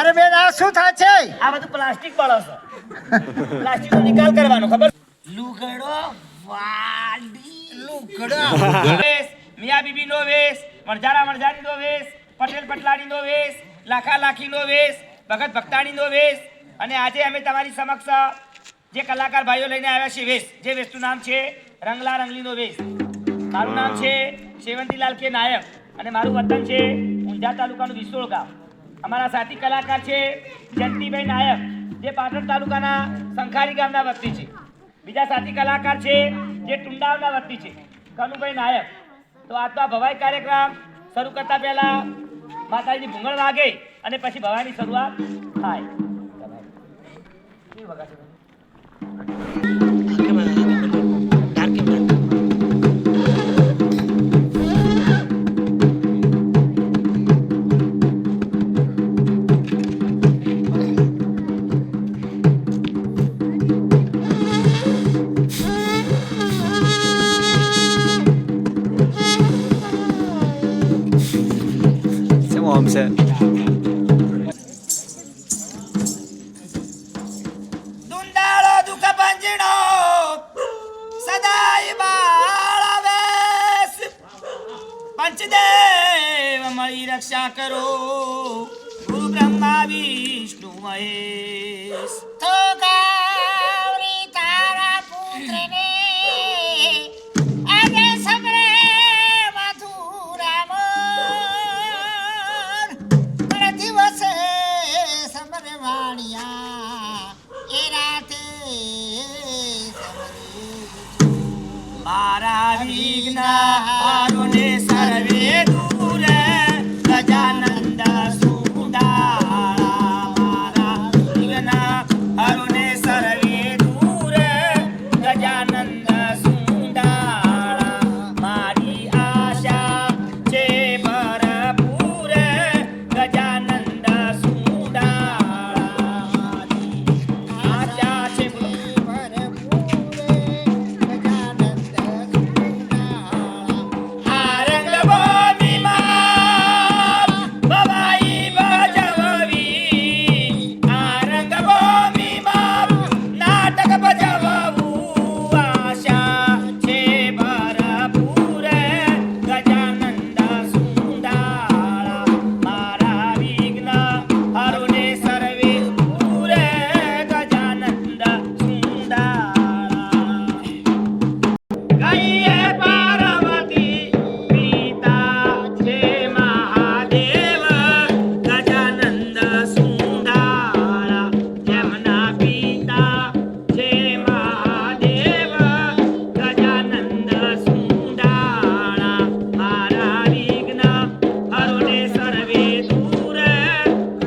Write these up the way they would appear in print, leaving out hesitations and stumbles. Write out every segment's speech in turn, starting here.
અરે બેન આ શું થાય છે? આ બધું પ્લાસ્ટિક બળો છે. પ્લાસ્ટિકનો નિકાલ કરવાનો ખબર? લુગડો વાડી લુગડો વેશ, મિયા બીબી નો વેશ, વણઝારા વણઝારી નો વેશ, પટેલ પટલાણી નો વેશ, લાખા લાખી નો વેશ, ભગત ભક્તાણી નો વેશ. અને આજે અમે તમારી સમક્ષ જે કલાકાર ભાઈઓ લઈને આવ્યા છે વેશ, જે વેશનું નામ છે રંગલા રંગલી નો વેશ. મારું નામ છે સેવંતીલાલ કે નાયક અને મારું વતન છે ઊંઝા તાલુકાનું વિસોળ ગામ. અમારા સાથી કલાકાર છે જયંતિભાઈ નાયક, જે પાટણ તાલુકાના સંખારી ગામના વતની છે. બીજા સાથી કલાકાર છે જે ટુંડાવના વતની છે કનુભાઈ નાયક. તો આજનો આ ભવાઈ કાર્યક્રમ શરૂ કરતા પહેલા માતાજીની ભૂંગળ વાગે અને પછી ભવાની શરૂઆત થાય. દુંદાળો દુઃખ પંજણો સદાય બાળવેશ, પંચદેવ મળી રક્ષા કરો, ગુરુ બ્રહ્મા વિષ્ણુ મહેશ. તો ગૌરી તારા પુત્રને આજે સમરે મથુરામાં, પર દિવસે સમરે વાણિયા, એ રાતે મારા વિઘ્ન હારોને સર્વે દૂર, ગજાનંદ સુંડાળા. મારા વિઘ્ન હારોને સર્વે દૂર, ગજાનંદ સુંડાળા. મારી આશા છે ભરપૂર, ગજાનંદ સુંડાળા. મારી આશા છે આ રંગભૂમિમાં ભવાઈ ભજવવી, આ રંગભૂમિમાં નાટક ભજવવું. આશા છે ભરપૂર, ગજાનંદ સુંડાળા. મારા વિઘ્ન હરોને સર્વે દૂર, ગજાનંદ સુંડાળા. ગઈએ પાર્વતી પિતા છે મહાદેવ, ગજાનંદ સુંડાળા. જેમના પિતા છે મહાદેવ, ગજાનંદ સુંડાળા. મારા વિઘ્ન હરોને સર્વે દૂર,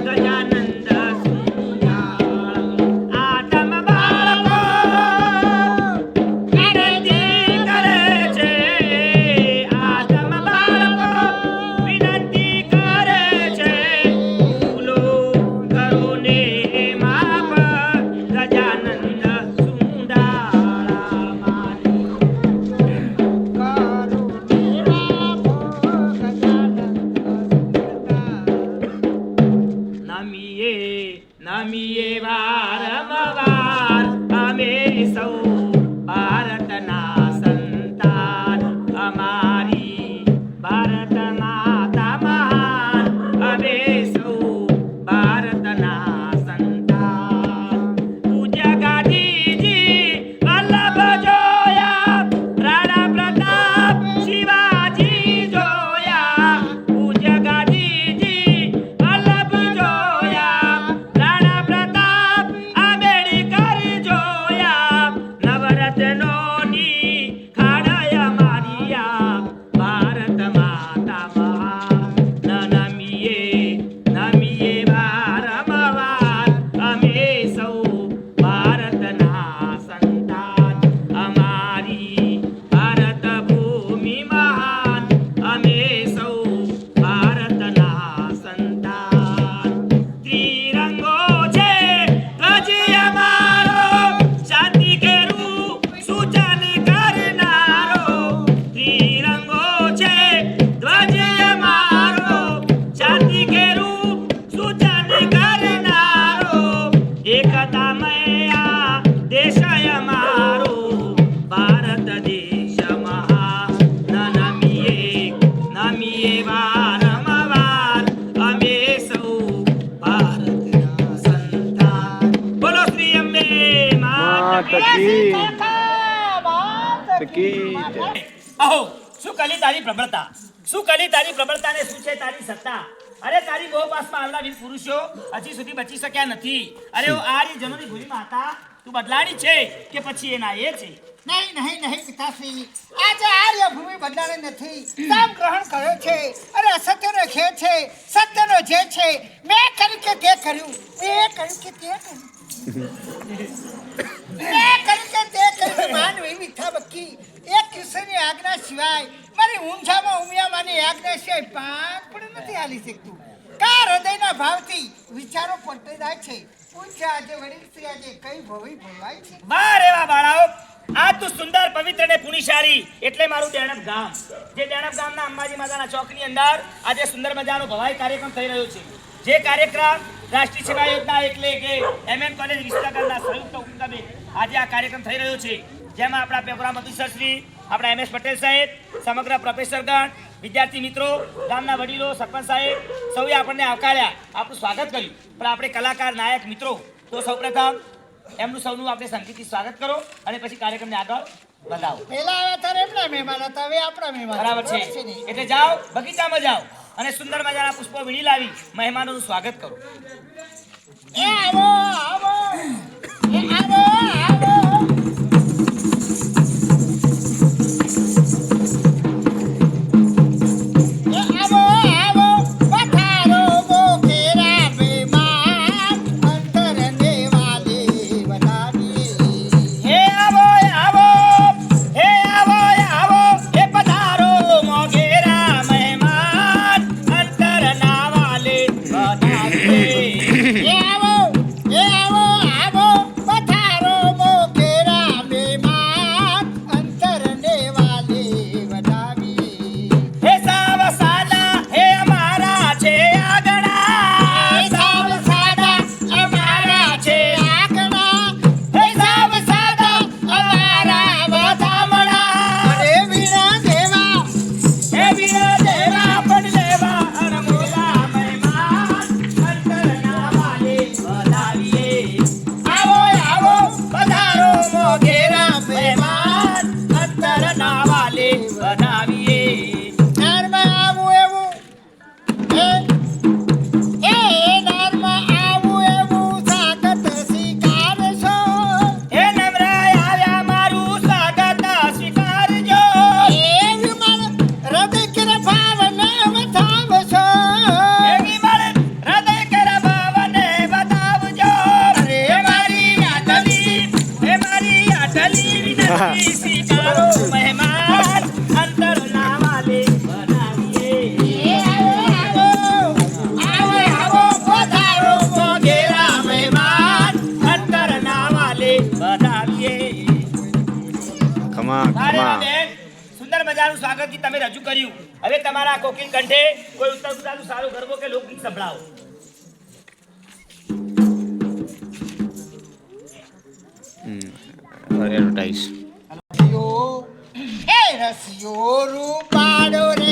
ગજાનંદ સુંડાળા. આતમ બાળકો વિનંતી કરે છે, આતમ બાળકો વિનંતી કરે છે, ભૂલો કરો ને માફ, ગજાનંદ સુંડાળા. મારી નમીએ નમીએ વારંવાર અમે સૌ ભારતના સંતાન. અમારી ભારત માતા મહાન, અમે સૌ ભારતના સંતાન. પૂજ્ય ગાંધીજી વલ્લભ જોયા, રાણા પ્રતાપ શિવાજી જોયા. પૂજ્ય ગાંધીજી વલ્લભ જોયા, રાણા પ્રતાપ કરીએ વારંવાર અમે સૌ ભારતના સંતાન. બોલો શ્રી અંબે માતા કી. આહો, શું કલી તારી પ્રબળતા, શું કલી તારી પ્રબળતા ને શું છે તારી સત્તા. અરે તારી બહુ પાસમાં આવેલા વીર પુરુષો હજી સુધી બચી શક્યા નથી. અરે આ રી જનોની ભૂરી માતા તું બદલાણી છે કે પછી એના એ છે? નહીં નહીં નહીં પિતાશ્રી, આજે આર્ય ભૂમિ બદલાણી નથી, નામ ગ્રહણ કર્યો છે. અરે અસત્યનો ખેલ છે, સત્યનો જે છે. મેં કર્યું કે તે કર્યું, મેં કર્યું કે તે કર્યું, મેં કર્યું કે તે કર્યું. માનવી મિથ્યા બક્કી એક કિશોરની આજ્ઞા સિવાય, મારી ઊંઝામાં ઉમિયામાંની આજ્ઞા સિવાય પાંચ પણ નથી હાલી શકતું. કા હૃદયના ભાવથી વિચારો પડતે જાય છે. પૂછ્યા આજે વડીલ શ્રી આજે કઈ ભવી ભવાય છે. વાહ રે વાહ બાળાઓ, આ તું સુંદર પવિત્ર ને પુનિશાળી એટલે મારું દેણપ ગામ. જે દેણપ ગામના અંબાજી માતાના ચોકની અંદર આજે સુંદર મજાનો ભવાઈ કાર્યક્રમ થઈ રહ્યો છે. જે કાર્યક્રમ રાષ્ટ્રીય સેવા યોજના એટલે કે MM કોલેજ વિસ્તારના સંયુક્ત ઉપક્રમે આજે આ કાર્યક્રમ થઈ રહ્યો છે. જેમાં આપણા પ્રોગ્રામ ઓફિસર શ્રી આપણા MS પટેલ સાહેબ, સમગ્ર પ્રોફેસરગણ, વિદ્યાર્થી મિત્રો, ગામના વડીલો, સરપંચ સાહેબ સૌએ આપણને આવકાર્યા, આપણું સ્વાગત કર્યું. પણ આપણે કલાકાર નાયક મિત્રો તો સૌપ્રથમ એમનું સૌનું આપણે સંગીતથી સ્વાગત કરો અને પછી કાર્યક્રમને આગળ વધાવો. પેલા આવ્યા ત્યારે એમના મહેમાન હતા, હવે આપણા મહેમાન. બરાબર છે. એટલે જાઓ બગીચામાં જાઓ અને સુંદર મજાના પુષ્પો વીણી લાવી મહેમાનોનું સ્વાગત કરો. એ આવો આવો, એ આવો આવો. સુંદર મજાનું સ્વાગત તમે રજૂ કર્યું. હવે તમારા કોકિલ કંઠે કોઈ ઉત્તર ગુજરાતનું સારું ગરબો કે લોકગીત સંભળાવો. એડવર્ટાઇઝ એ રસિયો રૂપાડો રે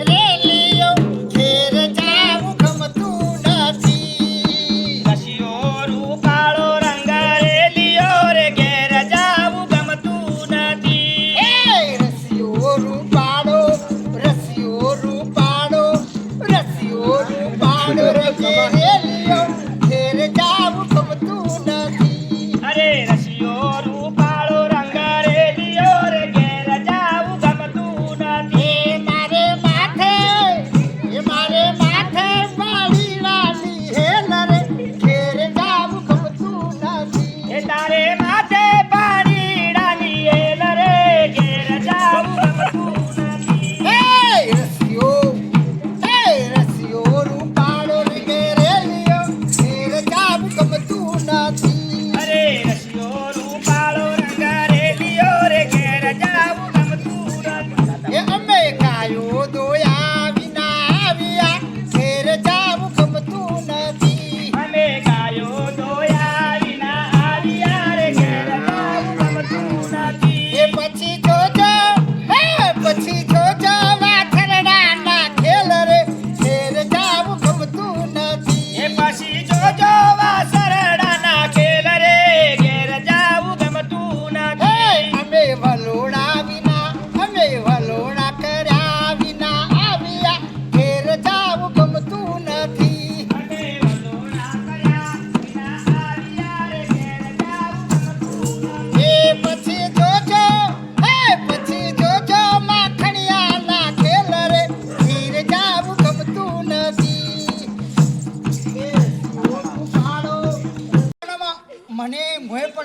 રેલિયો ઘેર જાવું ગમતું નથી. રસિયો રૂપાળો રંગ રેલિયો રે ઘેર જાવું ગમતું નથી. એ રસિયો રૂપાડો, રસિયો રૂપાડો, રસિયો રૂપાડો રે રેલિયો ઘેર જાવું ગમતું નથી. અરે રસિયો રૂપાળો રંગ રેલિયો રે ઘેર જાવું ગમતું નથી. મારે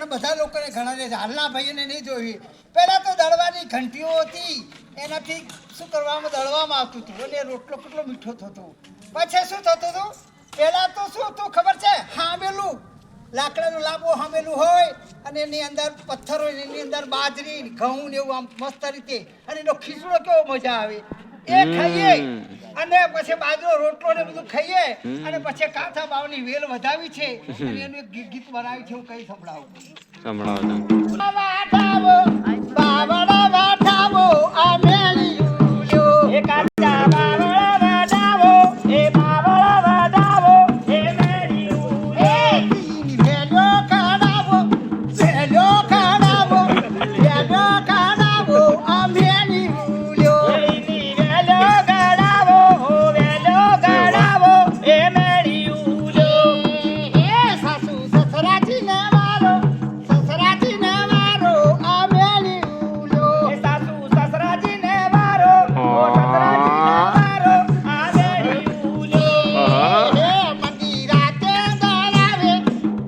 પણ બધા લોકોને ઘણા છે હાલના ભાઈઓને નહીં જોઈ. પહેલા તો દળવાની ઘંટીઓ હતી એનાથી શું કરવામાં દળવામાં આવતું હતું અને રોટલો કેટલો મીઠો થતો. પછી શું થતું હતું પહેલા તો શું હતું ખબર છે હામેલું લાકડાનું લાંબુ હામેલું હોય અને એની અંદર પથ્થર હોય એની અંદર બાજરી ઘઉં ને એવું આમ મસ્ત રીતે અને એનો ખીચડો કેવો મજા આવે એ ખાઈએ અને પછી બાજરો રોટલો ને બધું ખાઈએ અને પછી કાંથા બાવની વેલ વધાવી છે અને એનું એક ગીત બનાવ્યું છે હું કઈ સંભળાવું. વાટાવો બાવળા વાટાવો આ મેળિયું લ્યો એ કાચા બાવળા વડાવો એ બાવળા વડાવો એ મેળિયું એ તીન વેલો કાઢાવો વેલો કાઢાવો વેલો કાઢાવો આ મેળિયું લ્યો એની વેલો ગળાવો વેલો ગળાવો એ મેળિયું લ્યો એ સાસુ સસરાજી ને મારો આ મેળિયું લ્યો એ સાસુ સસરાજીને વારો ઓ સસરાજીને વારો આ મેળિયું લ્યો હે મંદિરાતે દળાવે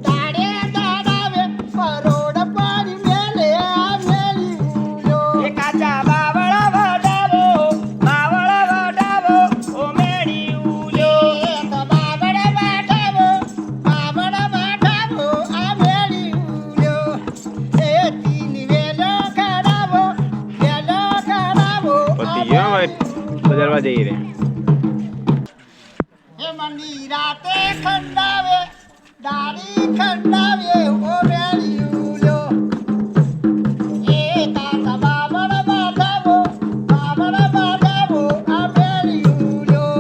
દાડે દળાવે પરોડ પાડી મેલે આ મેળિયું લ્યો એ કાચા બાવળા વડાવો ઓ મેળિયું લ્યો બાવળ બાટાવો આ મેળિયું લ્યો એ તીન વેલો કાઢાવો પતી ગયો હવે બજારમાં જઈ રહ્યા. હે મંદિરાતે ખંડાવે દાડી ખંડાવે ઓ મેળિયું લ્યો એ તાતા બાવળ બાટાવો આ મેળિયું લ્યો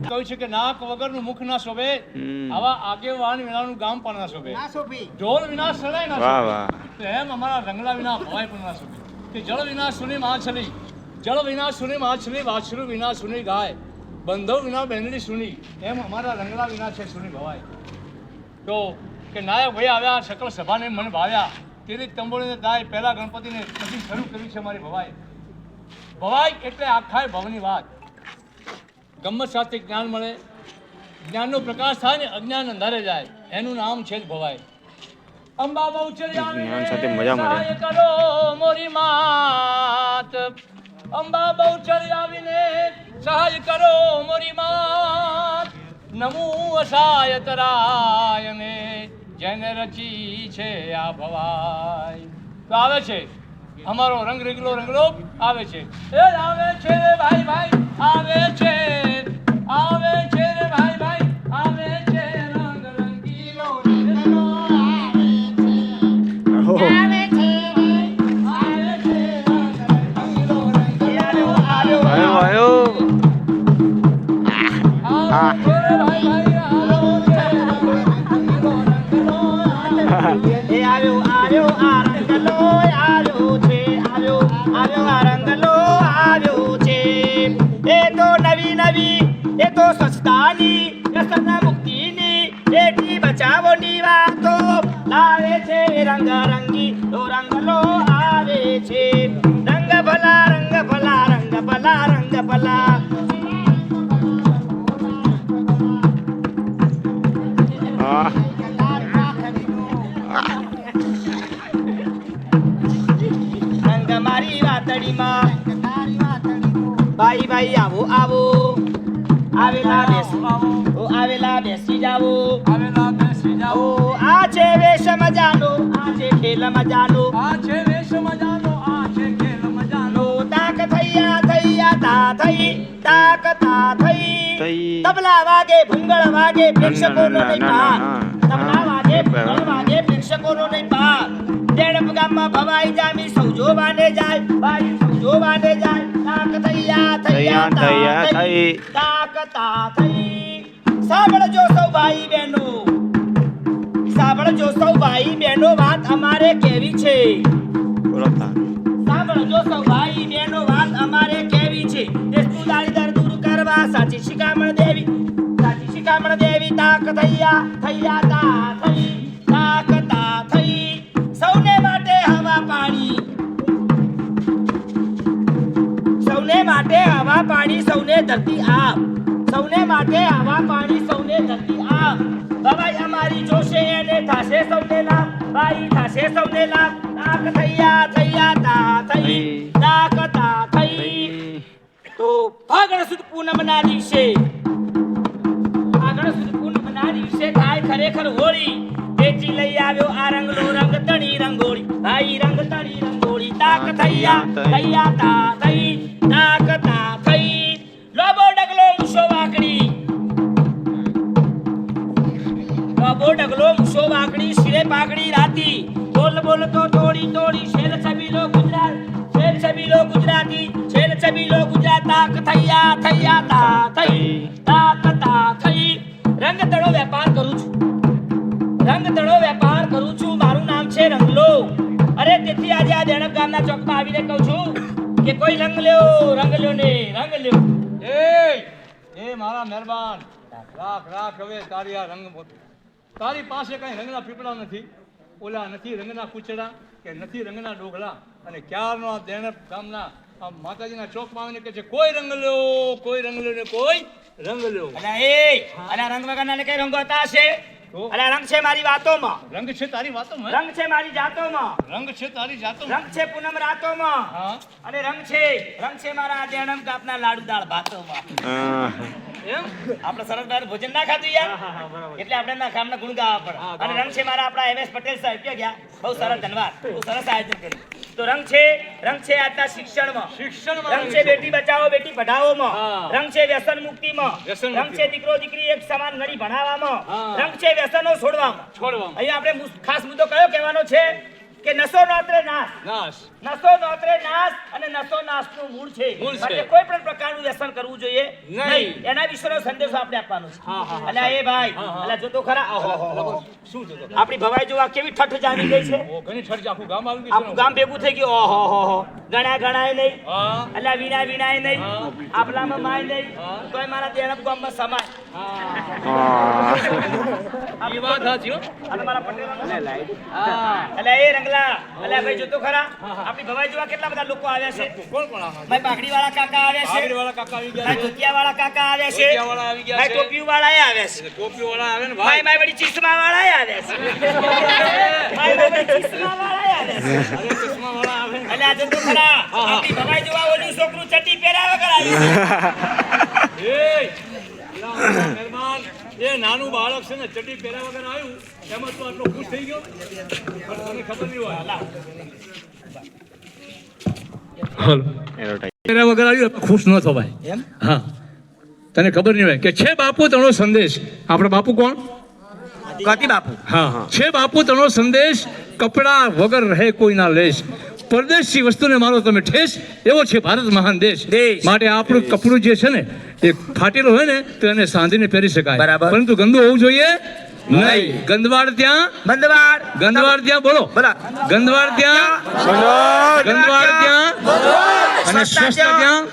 કહ્યું છે કે નાક વગરનું મુખ ના શોભે, આવા આગેવાન વિનાનું ગામ પણ ના શોભે, ના સોભી ઢોલ વિના શરણાઈ ના વાહ શોભે. વાહ. તો એમ અમારા રંગલા વિના ભવાઈ પણ ના શોભે. કે જળ વિના સુની માછલી, જળ વિના સુની માછલી, વાછરું વિના સુની ગાય, બંધો વિના બેનડી સુની, એમ અમારા રંગલા વિના છે સુની ભવાઈ. તો કે નાયક ભાઈ આવ્યા, સકલ સભાને મન ભાવ્યા, તેની તંબોળીને ગાય પહેલા ગણપતિને પછી શરૂ કરી છે મારી ભવાઈ. ભવાઈ એટલે આખાય ભવની વાત. ગમ્મત સાથે જ્ઞાન મળે, જ્ઞાનનો પ્રકાશ થાય ને અજ્ઞાન અંધારે જાય, એનું નામ છે જ ભવાઈ. અંબા બહુચરી આવીને જ્ઞાન સાથે મજા મળે. સહાય કરો મોરી માત, અંબા બહુચરી આવીને સહાય કરો મોરી માત, નમો અસાય તરાયને જેને રચી છે આ ભવાઈ. તો આવે છે અમારો રંગ રંગલો આવે છે, એ આવે છે રે ભાઈ ભાઈ, આવે છે રે ભાઈ ભાઈ, આવે છે રંગ રંગીલો રંગલો ઓહો. આવે છે રંગ રંગીલો રંગલો આવ્યો આવ્યો. આવે છે રે ભાઈ ભાઈ, આવે છે રંગ રંગીલો રંગલો એ આવ્યો આ રંગલો આવ્યો છે, આવ્યો આ રંગલો આવ્યો છે. એ તો નવી એ તો સ્વચ્છતાની વ્યસન મુક્તિની બેટી બચાવોની વાતો લાવે છે. રંગરંગી તો રંગલો આવે છે, રંગ ભલા રંગ ભલા રંગ ભલા રંગ ભલા. હા. રંગ મારી વાતડીમાં ભાઈ ભાઈ આવો આવો, આવેલા બેસી જાવો, આવેલા બેસી જાઓ, આ છે વેશ મજાનો, આ છે ખેલ મજાનો, આ છે વેશ મજાનો, આ છે ખેલ મજાનો. તાક થૈયા તા થઈ, તાક તા થઈ. થઈ. તબલા વાગે ભૂંગળ વાગે પ્રેક્ષકોનો ના, નહીં ના, પાર, ના, ના. તબલા હા, વાગે બરાબર. ભૂંગળ વાગે પ્રેક્ષકોનો નહીં પાર. દેડપ ગામમાં ભવાઈ જામી સૌજો બાને જાય, ભાઈ સૌજો બાને જાય. તાક થૈયા થૈયા થઈ. તાક તા થઈ. સાંભળજો સૌ ભાઈ બહેનો, સાંભળજો સૌ ભાઈ બહેનો, વાત અમારે કેવી છે. બોલો તા. સાંભળજો સૌ ભાઈ બહેનો, વાત અમારે કેવી છે. દેશનું દારિદ્ર દૂર કરવા સાચી શિખામણ દેવી, સાચી શિખામણ દેવી. તાક થૈયા તા થઈ, તાક તા થઈ. સૌને માટે હવા પાણી, સૌને માટે હવા પાણી, સૌને ધરતી આપ, સૌને માટે હવા પાણી સૌને ધરતી આપ ભવાઈ અમારી જોશે એને થાશે સૌને લાભ ભાઈ થાશે સૌને લાભ તાક થૈયા તા થઈ તાક તા થઈ તો ફાગણ સુદ પૂનમના દિવસે થાય ખરેખર હોળી વેચી લઈ આવ્યો આ રંગલો રંગ તણી રંગોળી ભાઈ રંગ તણી રંગોળી તાક થૈયા તા થઈ તાક તા થઈ લોબો ડગલો મુસો વાકડી શિરે પાકડી રાતી બોલ બોલ તો તોડી શેર છબીલો ગુજરાતી શેર છબીલો ગુજરાત તાક થૈયા તા થઈ તાક તા થઈ રંગ તળો વેપાર કરું છું મારું નામ છે રંગલો અરે તેથી આજે આ દેણપ ગામના ચોકમાં આવીને કહું છું કે કોઈ રંગ લ્યો ને રંગ લ્યો એ મારા મહેરબાન રાખ હવે તારી આ રંગ તારી પાસે કઈ રંગના પીપળા નથી ઓલા નથી રંગના કૂચડા કે નથી રંગના ડોગલા અને ક્યારનો આ દેણપ ગામના આ માતાજીના ચોકમાં આવીને કે છે કોઈ રંગ લ્યો ને કોઈ રંગ લ્યો અને રંગ વગરના કઈ રંગો હતા છે અરે રંગ છે મારી વાતોમાં રંગ છે તારી વાતોમાં રંગ છે મારી જાતોમાં રંગ છે તારી જાતોમાં રંગ છે પૂનમ રાતોમાં હા અને રંગ છે મારા આ દેણમ કાપના લાડુ દાળ ભાતોમાં એમ આપણે સરસ દાળ ભોજન ના ખાધું યાર એટલે આપણે ના કામના ગુણ ગાવા પડે અને રંગ છે મારા આપણા MS પટેલ સાહેબ ક્યાં ગયા બહુ સરસ ધન્યવાદ બહુ સરસ આયોજન કર્યું તો રંગ છે આજના શિક્ષણમાં રંગ છે બેટી બચાવો બેટી પઢાઓમાં રંગ છે વ્યસન મુક્તિમાં રંગ છે દીકરો દીકરી એક સમાન ગણી ભણાવવામાં રંગ છે વ્યસનો છોડવામાં અહીંયા આપણે ખાસ મુદ્દો કયો કહેવાનો છે કે નશો નોતરે નાશ અને નશો નાશનું મૂળ છે માટે કોઈ પણ પ્રકારનું વ્યસન કરવું જોઈએ નહીં એના વિશેનો સંદેશો આપણે આપવાનો છે અને એ ભાઈ અલા જો તો ખરા શું જોતો આપણી ભવાઈ જોવા કેવી ઠઠ જામી ગઈ છે ઘણી ઠઠ આખું ગામ આવી ગયું આખું ગામ ભેગું થઈ ગયું ઓહો ગણાય નહીં અલા વિનાય નહીં આપલામાં માય નહીં તોય મારા દેણપ ગામમાં સમાય એ વાત સાચી હો અને મારા પટેલ અલા એ રંગલા અલા ભાઈ જોતો ખરા આપણી ભવાઈ જોવા કેટલા બધા લોકો આવ્યા છે કોણ આવ્યા ભાઈ પાઘડી વાળા કાકા આવ્યા છે કાકા આવી ગયા ભાઈ ધોતિયા વાળા કાકા આવ્યા છે ભાઈ ટોપી વાળા આવ્યા છે ટોપી વાળા આવે ને ભાઈ વળી ચશ્મા વાળા આવ્યા છે ભાઈ ચશ્મા વાળા આવ્યા છે અરે ચશ્મા વાળા આવે અલે આ જોતો ખરા આપણી ભવાઈ જોવા ઓલું છોકરું ચટી પહેર્યા વગર આવ્યું એ મહેરબાન એ નાનું બાળક છે ને ચટી પહેર્યા વગર આવ્યું એમાં તો આટલો ખુશ થઈ ગયો પણ તને ખબર નહીં હોય પહેર્યા વગર આવ્યું ખુશ ન થવાય એમ હા તને ખબર નહીં હોય કે છે બાપુ તણો સંદેશ આપણે બાપુ કોણ ગતિ બાપુ હા છે બાપુ તણો સંદેશ કપડા વગર રહે કોઈના લેશ પરદેશી વસ્તુને મારો તમે ઠેસ એવો છે ભારત મહાન દેશ માટે આપણું કપડું જે છે ને એ ફાટેલું હોય ને તો એને સાંધીને પહેરી શકાય બરાબર. પરંતુ ગંદુ હોવું જોઈએ નહીં ગંદવાડ ત્યાં બોલો ગંદવાડ ત્યાં અને સ્વચ્છતા ત્યાં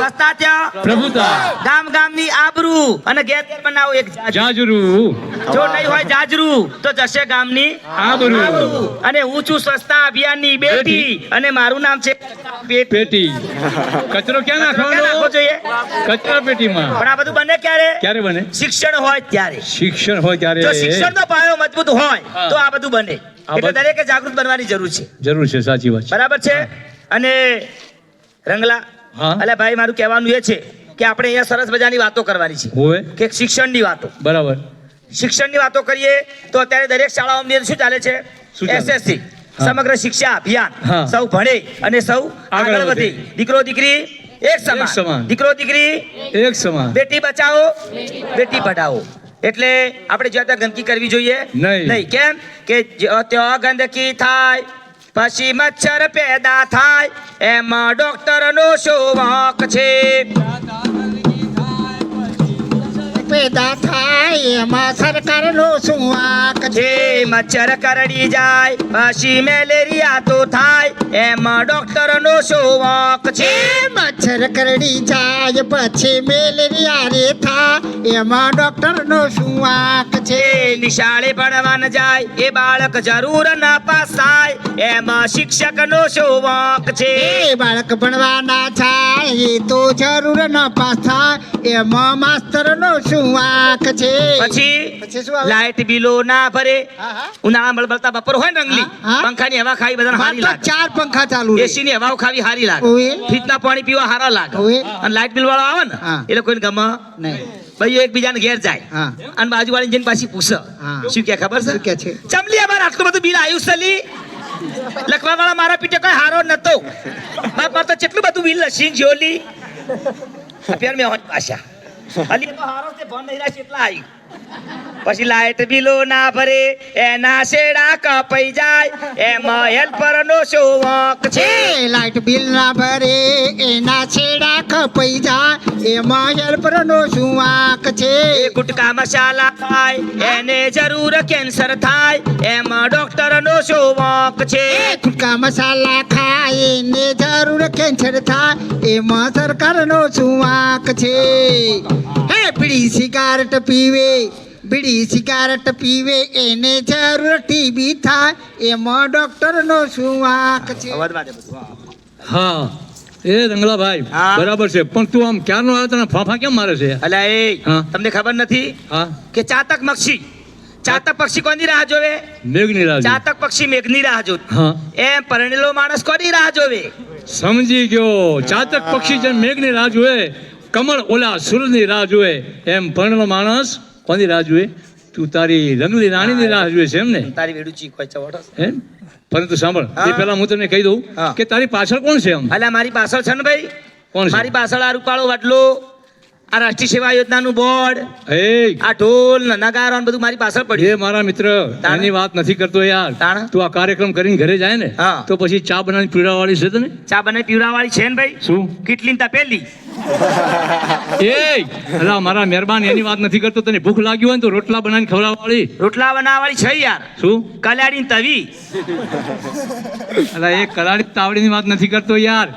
સસ્તા ત્યાં પ્રભુતા ગામની આબરૂ અને ઘેર બનાવો એક જાજરૂ જો નહીં હોય જાજરૂ તો જશે ગામની આબરૂ અને હું છું સ્વચ્છતા અભિયાનની બેટી અને મારું નામ છે પેટી કચરો ક્યાં નાખવો નાખવાનો જોઈએ કચરા પેટીમાં પણ આ બધું બને ક્યારે બને શિક્ષણ હોય ત્યારે શિક્ષણ હોય ત્યારે જો શિક્ષણનો પાયો મજબૂત હોય તો આ બધું બને એટલે દરેકે જાગૃત બનવાની જરૂર છે સાચી વાત છે બરાબર છે અને રંગલા હા. અલે ભાઈ મારું કહેવાનું એ છે કે આપણે અહીંયા સરસ મજાની વાતો કરવાની છે હોય કે શિક્ષણની વાતો બરાબર શિક્ષણની વાતો કરીએ તો અત્યારે દરેક શાળાઓની અંદર શું ચાલે છે શું ચાલે? SSC સમગ્ર શિક્ષા અભિયાન હા. સૌ ભણે અને સૌ આગળ વધે વધે. દીકરો દીકરી એક સમાન સમાન. દીકરો દીકરી એક સમાન બેટી બચાવો બેટી પઢાઓ એટલે આપણે જ્યાં ત્યાં ગંદકી કરવી જોઈએ નહીં. કેમ કે જ્યાં ત્યાં ગંદકી થાય પછી મચ્છર પેદા થાય એમાં ડોક્ટરનો શું વાંક છે પેદા થાય એમાં સરકારનો શું વાંક છે? જે મચ્છર કરડી જાય પછી મેલેરિયા તો થાય એમાં ડોક્ટરનો શું વાંક છે મચ્છર કરડી જાય પછી મેલેરિયા રે થાય એમાં ડોક્ટરનો શું વાંક છે? જે નિશાળે ભણવા ન જાય એ બાળક જરૂર નાપાસ થાય એમાં શિક્ષકનો શું વાંક છે એ બાળક ભણવા ના જાય એ તો જરૂર ન પાસ થાય એમાં માસ્તરનો શું વાંક છે પછી શું આવે? લાઈટ બિલો ના ભરે હા હા ઉનાળા બળબળતા બપોર હોય ને રંગલી હા, હા. પંખાની હવા ખાવી બધાને હારી માત્ર લાગે 4 પંખા ચાલુ છે. એસી ની હવાઓ ખાવી હારી લાગે ઓવે. ફ્રીજના પાણી પીવા હારા લાગે ઓવે. અને લાઈટ બિલ વાળો આવે ને હા. એ લોકોને ગમે નહીં ભાઈ એકબીજાને ઘેર જાય હા. અને બાજુવાળી જઈને પાછી પૂછે હા. શું કે ખબર શું કે છે? ચમલી અમારે આટલું બધું બિલ આવ્યું છે લી? લખવા વાળા મારા પીઠે કોઈ હારો નતો મારા તો કેટલું બધું બિલ લસી જોલી અત્યારે મેં હોત પાછા અલી તો હારો તે ભણ નહીં રહ્યા કેટલા આવી પછી લાઈટ બિલો ના ભરે એના શેડા કપાઈ જાય એમાં હેલ્પર નો શું વાંક છે એ લાઈટ બિલ ના ભરે એના છેડા કપાઈ જાય એમાં હેલ્પરનો શું વાંક છે એ ગુટકા મસાલા ખાય એને જરૂર કેન્સર થાય એમાં ડોક્ટર નો શું વાંક છે એ ગુટકા મસાલા ખાય એને જરૂર કેન્સર થાય એમાં સરકારનો શું વાંક છે હે બીડી સિગારેટ પીવે બીડી સિગારેટ પીવે એને જરૂર ટીબી થાય એમાં ડોક્ટરનો શું વાંક છે હા એ રંગલાભાઈ હા. બરાબર છે પણ તું આમ ક્યારનો આવ્યો તને ફાફા કેમ મારે છે અલા એ હા. તમને ખબર નથી હા કે ચાતક પક્ષી કોની રાહ જોવે મેઘની રાહ જોઈ. ચાતક પક્ષી મેઘની રાહ જોવે હા એમ પરણેલો માણસ કોની રાહ જોવે સમજી ગયો ચાતક પક્ષી જેમ મેઘની રાહ જોવે કમળ ઓલા સૂરજની રાહ જોવે એમ પરણેલો માણસ કોની રાહ જોવે તું તારી રંગલી રાણીની રાહ જોવે છે એમ ને તારી વેડું ચીક હોય ચવડો એમ પરંતુ સાંભળ હા. એ પહેલા હું તને કહી દઉં હા. કે તારી પાછળ કોણ છે આમ અલા મારી પાછળ છે ને ભાઈ કોણ છે? મારી પાછળ આ રૂપાળો વડલો આ રાષ્ટ્રીય સેવા યોજનાનું બોર્ડ એ આ ઢોલ ને નગારો ને બધું મારી પાછળ એ પડ્યું મારા મિત્ર તાણે? એની વાત નથી કરતો યાર તાણે? તું આ કાર્યક્રમ કરીને ઘરે જાય ને હા. તો પછી ચા બનાવીને પીવડાવવાળી છે તને ચા બનાવી પીવડાવાળી છે ને ભાઈ શું કેટલી ને તપેલી એ અલા મારા મહેરબાન એની વાત નથી કરતો તને ભૂખ લાગી હોય ને તો રોટલા બનાવીને ખવડાવવાળી રોટલા બનાવવાળી છે યાર શું કલાડી ને તવી અલા એ કલાડી તાવડીની વાત નથી કરતો યાર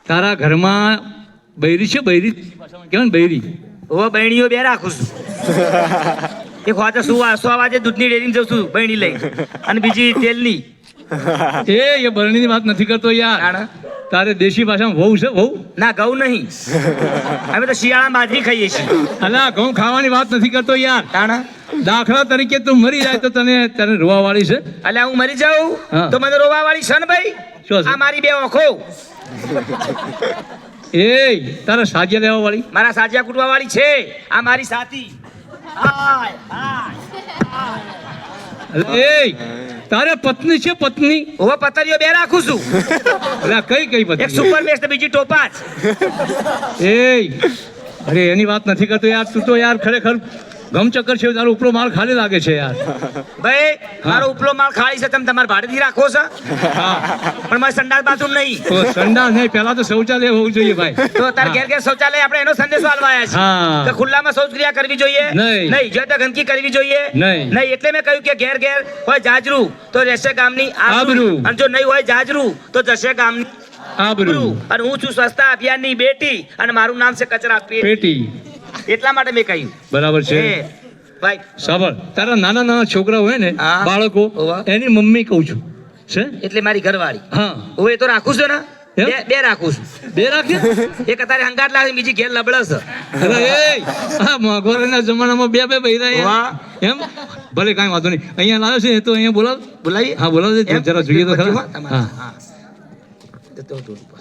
તારા ઘરમાં બૈરી છે બૈરી કેવાય ને બૈરી ઓ બહેણીઓ બે રાખું છું એક વાતે સો વાજે દૂધની ડેરીમાં જઉં છું બહેણી લઈ અને બીજી તેલની એ બરણીની વાત નથી કરતો યાર તાણે? તારે દેશી ભાષામાં વહુ છે વહુ ના ઘઉં નહીં અમે તો શિયાળા બાજરી ખાઈએ છીએ અલા ઘઉં ખાવાની વાત નથી કરતો યાર તાણા દાખલા તરીકે તું મરી જાય તો તને રોવાવાળી છે અલ્યા હું મરી જાઉં હા. તો મને રોવાવાળી છે ને ભાઈ શું છે? આ મારી બે ઓખો એ તારે સાજ્યા લેવા વાળી મારા સાજિયા કૂટવા વાળી છે આ મારી સાથી હાય હાય એ તારે પત્ની છે પત્ની હું પતરીઓ બે રાખું છું અલા કઈ કઈ એક પત્ની સુપર બેસ્ટ ને બીજી ટોપાજ એ અરે એની વાત નથી કરતો યાર તું તો યાર ખરેખર ગમચક્કર છે તારો ઉપરો માલ ખાલી લાગે છે યાર ભાઈ મારો ઉપલો માલ ખાલી છે તમે તમારા ભાડેથી રાખો છો હા પણ મારે સંડાસ બાથરૂમ નહીં તો સંડાસ નહીં પહેલા તો શૌચાલય હોવું જોઈએ ભાઈ તો તાર ઘેર ઘેર શૌચાલય આપણે એનો સંદેશો આલવાયા છે હા. કે ખુલ્લામાં શૌચક્રિયા કરવી જોઈએ નહીં. જો તો ગંદકી કરવી જોઈએ નહીં. એટલે મેં કહ્યું કે ઘેર ઘેર હોય જાજરૂ તો રહેશે ગામની આબરૂ. અને જો નહીં હોય જાજરૂ તો જશે ગામની આબરૂ અને હું છું સ્વચ્છતા અભિયાનની બેટી અને મારું નામ છે કચરા પેટી પેટી એટલા માટે મેં કહ્યું બરાબર છે એ ભાઈ સાંભળ તારા નાના નાના છોકરા હોય ને હા. બાળકો હોવા. એની મમ્મી કહું છું છે એટલે મારી ઘરવાળી હા હું એ તો રાખું છું ને એમ? બે રાખું છું બે રાખી એક અત્યારે હંગાટ લાગે બીજી ઘેર લબડે છે અરે એ આ મોંઘવારીના જમાનામાં બે બૈરા યાર. વાહ. એમ ભલે કાંઈ વાંધો નહીં અહીંયા લાવ્યો છે એ તો અહીંયા બોલાવ બોલાવીએ હા બોલાવ એમ? જરા જોઈએ તો ખરા હા, તમારે. હા હા. જતો હતો ઉપર.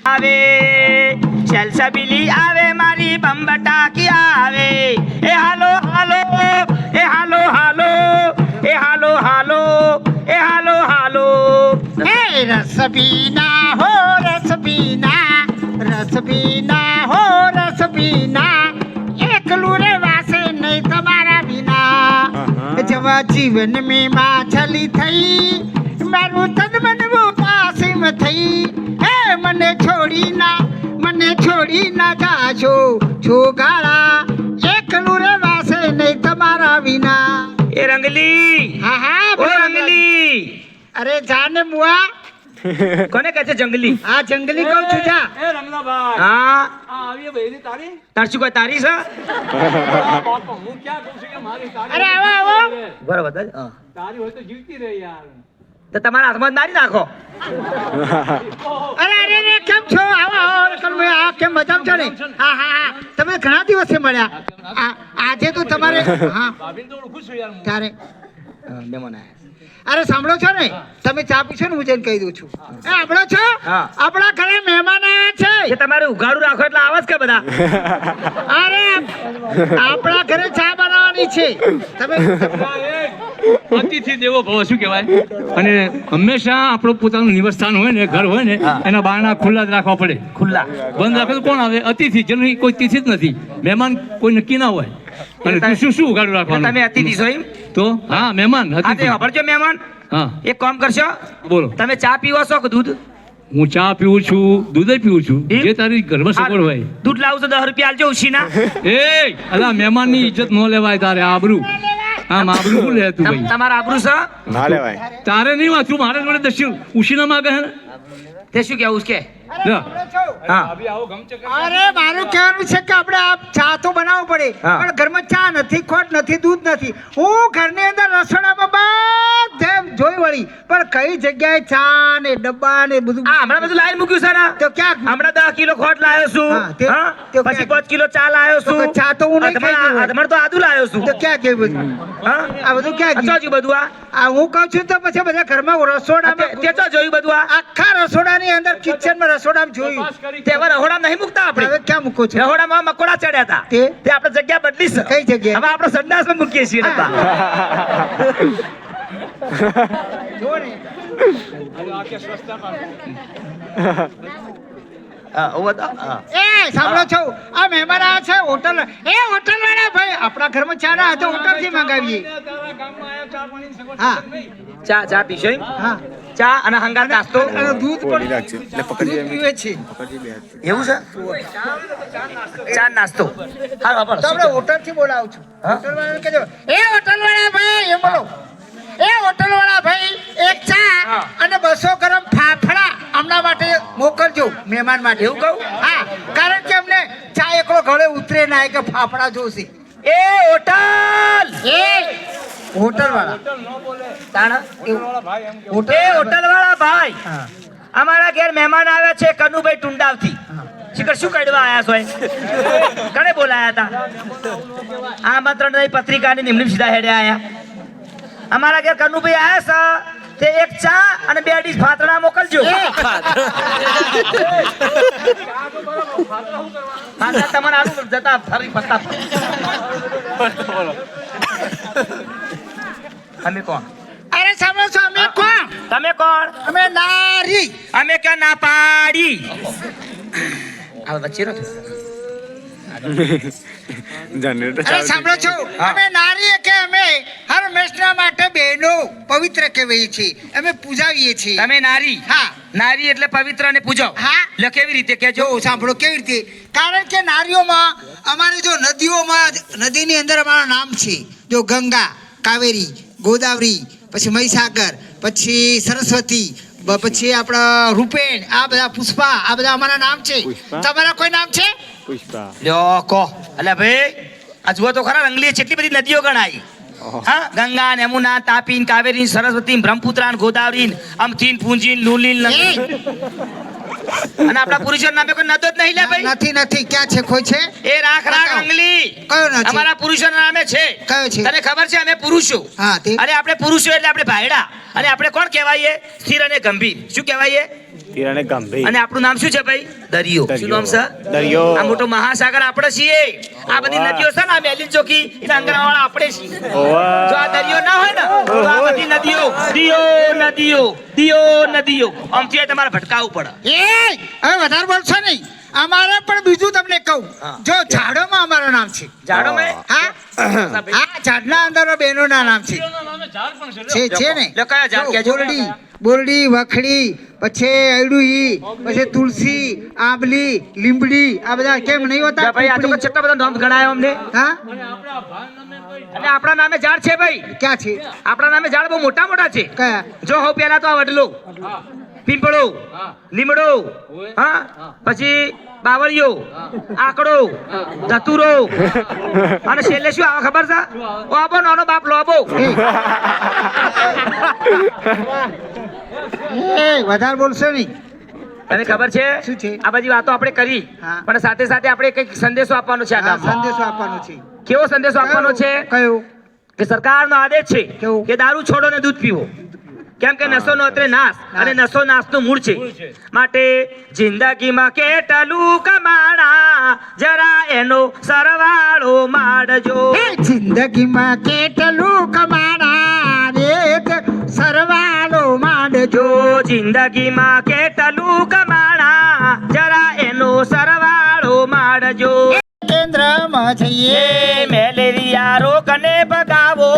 આવે સેલ્સબિલી આવે મારી બંબટાકી આવે એ હાલો હાલો એ હાલો હાલો એ હાલો હાલો એ હાલો હાલો હે રસબીના હો રસબીના રસબીના હો રસબીના એકલું રે વાસે નહીં તમારા વિના જવા જીવન મેં માછલી થઈ મારું તન મન પાસીમ થઈ હે મને છોડી ના જાશો છોગાળા એકલું રે વાસે નહીં તમારા વિના એ રંગલી હા હા ઓ રંગલી અરે જાને મુઆ કોને કહે છે જંગલી આ જંગલી કહું છું જા એ રમલાભાઈ હા આ આવી બૈરી તારી તાર શું કોઈ તારી છે બાપા હું ક્યાં કહું છું કે મારી તારી અરે આવો આવો બરાબર હા તારી હોય તો જીવતી રહે યાર તો તમારા હાથમાં જ મારી નાખો. અરે અરે અરે કેમ છો? આવો આવો કલમે આ કેમ મજામાં છો ને? હા હા હા તમે ઘણા દિવસે મળ્યા. આજે તો તમારે હા ભાભીને તો ઓળખું છું યાર હું. ત્યારે મહેમાન આયા. અરે સાંભળો છો ને તમે ચા પીશો ને હું જઈને કહી દઉં છું. એ આપણો છો હા. આપણા ઘરે મહેમાન આવ્યા કે છે. તમારે ઉઘાડું રાખો એટલે આવા જ કે બધા. અરે આપણા ઘરે ચા બનાવવાની છે. તમે અતિથિ દેવો ભવ શું કહેવાય? અને હંમેશા આપણું પોતાનું નિવાસસ્થાન હોય ને, ઘર હોય ને, એના બારણા ખુલ્લા જ રાખવા પડે. ખુલ્લા. બંધ રાખે તો કોણ આવે? અતિથિ. જેની કોઈ તિથિ જ નથી, મહેમાન કોઈ નક્કી ના હોય. અને તું શું ઉગાડું રાખવાનું? તમે અતિથિ છો એમ? તો હા, મહેમાન હા તે અતિથિ. સાંભળજો મહેમાન, હા એક કામ કરશો, બોલો. તમે ચા પીવો છો કે દૂધ? હું ચા પીવું છું, દૂધ પીવું છું. એમ? જે તારી ઘરમાં સગવડ હોય. દૂધ લાવું તો 10 રૂપિયા આલજો ઉછીના. એ અલા, મહેમાનની ઇજ્જત ન લેવાય તારે. આબરૂ. આમ આબરૂ શું લે તું ભાઈ? તમારા આબરૂ છે ના લેવાય. તારે નહીં વાંચું, મારે જોડે દસ્યુ ઉશીના માગે હે ને? તે શું કેવું છે કે? લ્યો. હા અરે મારું કહેવાનું છે કે આપણે આ ચા તો બનાવવું પડે હા. પણ ઘરમાં ચા નથી, ખોટ નથી, દૂધ નથી. હું ઘરની અંદર રસોડામાં બધે જોઈ વળી પણ કઈ જગ્યાએ ચા ને ડબ્બા ને બધું આ હમણાં બધું લાઈન મૂક્યું છે ને? તો ક્યાં હમણાં 10 કિલો ખોટ લાવ્યો છું. હા, તે- હા? તે પછી ક્યાં? 5 કિલો ચા લાવ્યો તો છું. ચા તો હું નહીં ખાઈ ગયો. હમણાં તો આદુ લાવ્યો છું. તો ક્યાં ગયું બધું? હા? આ બધું ક્યાં આ ગયું? ચો જ્યું બધું આ? આ હું કહું છું તો પછી બધા ઘરમાં રસોડામાં તે ચો જોયું બધું આ? આખા રસોડાની અંદર કિચનમાં રસોડામાં જોયું. તે હવે રહોડામાં નહીં મૂકતા આપણે. હવે ક્યાં મૂકો છો? રહોડામાં મકોડા ચડ્યા હતા. તે? તે આપણે જગ્યા બદલી છે. કઈ જગ્યાએ? હવે આપણે સંડાસમાં મૂકીએ છીએ નતા. જુઓ ને. હા, ઉભો થા. હા. એ સાંભળો છો આ મહેમાન આવ્યા છે હોટલ હોટલ વાળા ભાઈ આપણા ઘરમાં ચા ના હતો હોટલ થી મંગાવીએ. હા ચા પીશો એમ? હા ચા અને હંગાર નાસ્તો અને દૂધ બોલી પણ રાખજો. એટલે પકડજે દૂધ એમ. પીવે છે. પકડજે બે હાથ. એવું છે? ચા નાસ્તો હા વાપરો. તો આપણે હોટલ થી બોલાવું છું. હા? હોટલ વાળાને કહેજો એ હોટલ વાળા ભાઈ એમ બોલો એ હોટલ વાળા ભાઈ એક ચા અને 200 ગરમ ફાફડા આમના માટે મોકલજો મહેમાન માટે. એવું કહું? હા કારણ કે અમને ચા એકલો ગળે ઉતરે ના કે ફાફડા જોશે. એ હોટલ એ હોટલ વાળા તાણા હોટલ એ હોટલ વાળા ભાઈ, હા અમારા ઘેર મહેમાન આવ્યા છે કનુભાઈ ટુંડાવથી. શિખર શું કડવા આયા છો? કને બોલાયા હતા? આમંત્રણ નહીં, પત્રિકાની નિમણૂક સીધા હેડે આયા. અમારા ઘેર કનુભાઈ આયા છે તે એક ચા અને 2 ડીશ ફાતડા મોકલજો. ફાતડા તમારે આલુ જતા ફરી ફરતા. અમે કોણ? અરે સાંભળો છો અમે કોણ? તમે કોણ? અમે નારી. અમે ક્યાં ના પાડી? આ વચ્ચે રહો. જનરેટર અરે ચાલુ સાંભળો છો અમે નારી કે અમે હંમેશના માટે બહેનો પવિત્ર કહેવાય છે, અમે પૂજાવીએ છીએ. તમે નારી? હા નારી એટલે પવિત્ર અને પૂજો. હા. એટલે કેવી રીતે કેજો? જો સાંભળો કેવી રીતે કારણ કે નારીઓમાં અમારી જો નદીઓમાં નદીની અંદર અમારા નામ છે. જો ગંગા, કાવેરી, ગોદાવરી, પછી મહીસાગર, પછી સરસ્વતી, પછી આપણા રૂપેણ, આ બધા પુષ્પા, આ બધા અમારા નામ છે. પુષ્પા? તમારા કોઈ નામ છે? પુષ્પા. લ્યો કો. અલ્યા ભાઈ આ જુઓ તો ખરા, રંગલી કેટલી બધી નદીઓ ગણાય. હા, ગંગા, યમુના, તાપી, કાવેરી, સરસ્વતી, બ્રહ્મપુત્રા, ગોદાવરી, અમથીન, પૂંજી, લુલીન, અને આપણા પુરુષોના નામે કોઈ નદો જ નહીં લે ભાઈ. નથી નથી ક્યાં છે કોઈ છે? એ રાખ રંગલી કયો નથી? અમારા પુરુષોના નામે છે. કયો છે? તને ખબર છે અમે પુરુષો? હા તે અરે આપણે પુરુષો એટલે આપણે ભાયડા. અને આપણે કોણ કહેવાઈએ? સ્થિર અને ગંભીર. શું કહેવાઈએ? તીરાને ગંભીર. અને આપણું નામ શું છે ભાઈ? દરિયો. શું નામ છે? દરિયો. આ મોટો મહાસાગર આપણે છીએ. આ બધી ઓવા. નદીઓ છે ને, આ મેલીન ચોકી એના અંગણાવાળા આપણે છીએ. ઓવા. જો આ દરિયો ના હોય ને તો આ બધી નદીઓ નદીઓ આમથી આ તમારે ભટકાવવું પડે. એ હવે વધારે બોલશો નહીં. અમારે પણ બીજું તમને કહું. હા. જો ઝાડોમાં અમારું નામ છે. જાડો મેં હા હા ઝાડના અંદર બહેનોના નામ છે. નામે ઝાડ પણ છે લ્યો. છે ને લ્યો, કયા ઝાડ જો, કહેજો? બોરડી, વખડી, પછી અયડુઈ, પછી તુલસી, આંબલી, લીંબડી, આ બધા કેમ નહીં હોતા? ભાઈ આ તો કેટલા બધા નામ ગણાય અમને. હા અને આપણા ભાઈ નામે કોઈ અને આપણા નામે ઝાડ છે ભાઈ. ક્યાં છે? આપણા નામે ઝાડ બહુ મોટા મોટા છે. કયા? જો હો પેલા તો આ વડલો, હા પીપળો, હા લીમડો, હા, પછી બાવળિયો, આકડો, ધતુરો, અને છેલ્લે શું આવે ખબર છે? ઓબો નાનો બાપ લોબો. વધારે બોલશો નહીં. તને ખબર છે શું છે? આ બધી વાતો આપણે કરી હા. પણ સાથે સાથે આપણે કંઈક સંદેશો આપવાનો છે આ હા, ગામમાં. સંદેશો આપવાનો છે. કેવો સંદેશો આપવાનો છે કયો? કે સરકારનો આદેશ છે કેવું? કે દારૂ છોડો ને દૂધ પીવો. કેમ કે નશો નો અત્રે નાશ અને નશો નાશનું મૂળ છે. માટે જિંદગીમાં કેટલું કમાણા જરા એનો સરવાળો માંડજો. જિંદગીમાં કેટલું કમાણા રે સરવાળો માંડજો. જો જિંદગીમાં કેટલું કમાણા જરા એનો સરવાળો માંડજો. કેન્દ્રમાં જઈએ એ મેલેરિયા રોગને ભગાવો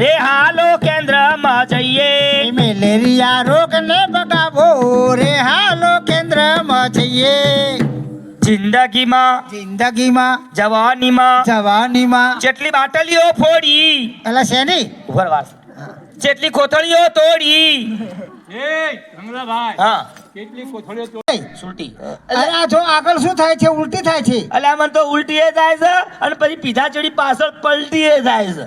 રે હાલો કેન્દ્રમાં જઈએ. મેલેરિયા રોગને ભગાવો રે હાલો કેન્દ્રમાં જઈએ. જિંદગીમાં જિંદગીમાં જવાનીમાં જવાનીમાં જેટલી બાટલીઓ ફોડી એલા શેની ઉપરવાસ જેટલી કોથળીઓ તોડી. એ રંગલાભાઈ હા કેટલી કોથળીઓ તો સુલટી. અરે આ જો આગળ શું થાય છે? ઉલટી થાય છે. અલ્યા મને તો ઉલટી એ જાય છે અને પછી પીધા ચડી પાછળ પલટી એ જાય છે.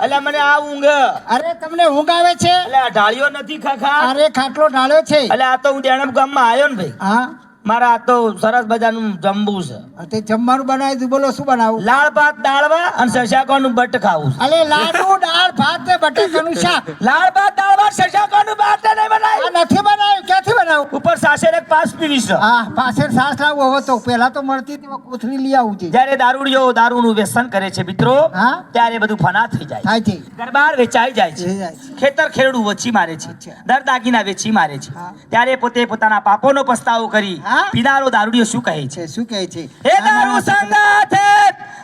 અલ્યા મને આ ઊંઘ અરે તમને ઊંઘ આવે છે? અલ્યા ઢાળ્યો નથી ખખા. અરે ખાટલો ઢાળ્યો છે. અલ્યા આ તો હું દેણપ ગામમાં આવ્યો ને ભાઈ. હા મારા આ તો સરસ મજાનું જમવું છે. તે જમવાનું બનાવી દીધું. બોલો શું બનાવું? લાળ ભાત દાળવા અને સશાકોનું બટ ખાવું છે. અલે લાડુ દાળ ભાત ને બટેકાનું શાક. લાળ ભાત દાળવા સશાકોનું બટ નહીં બનાવ્યું. આ નથી બનાવ્યું. ક્યાંથી બનાવું? ઉપર સાસેર એક પાસ પીવીશ. હા પાછળ સાસ લાવવો હવે તો પેલા તો મળતી હતી કોથળી લઈ આવું છે. જ્યારે દારૂડિયો દારૂનું વ્યસન કરે છે મિત્રો હા. ત્યારે બધું ફના થઈ જાય. થાય છે. ગરબાર વેચાઈ જાય છે. જાય છે. ખેતર ખેડૂ વેચી મારે છે. દર દાગીના વેચી મારે છે. હા. ત્યારે પોતે પોતાના પાપોનો પસ્તાવો કરી હા. પીનારો દારૂડિયો શું કહે છે? છે શું કહે છે? એ દારૂ સંગાથે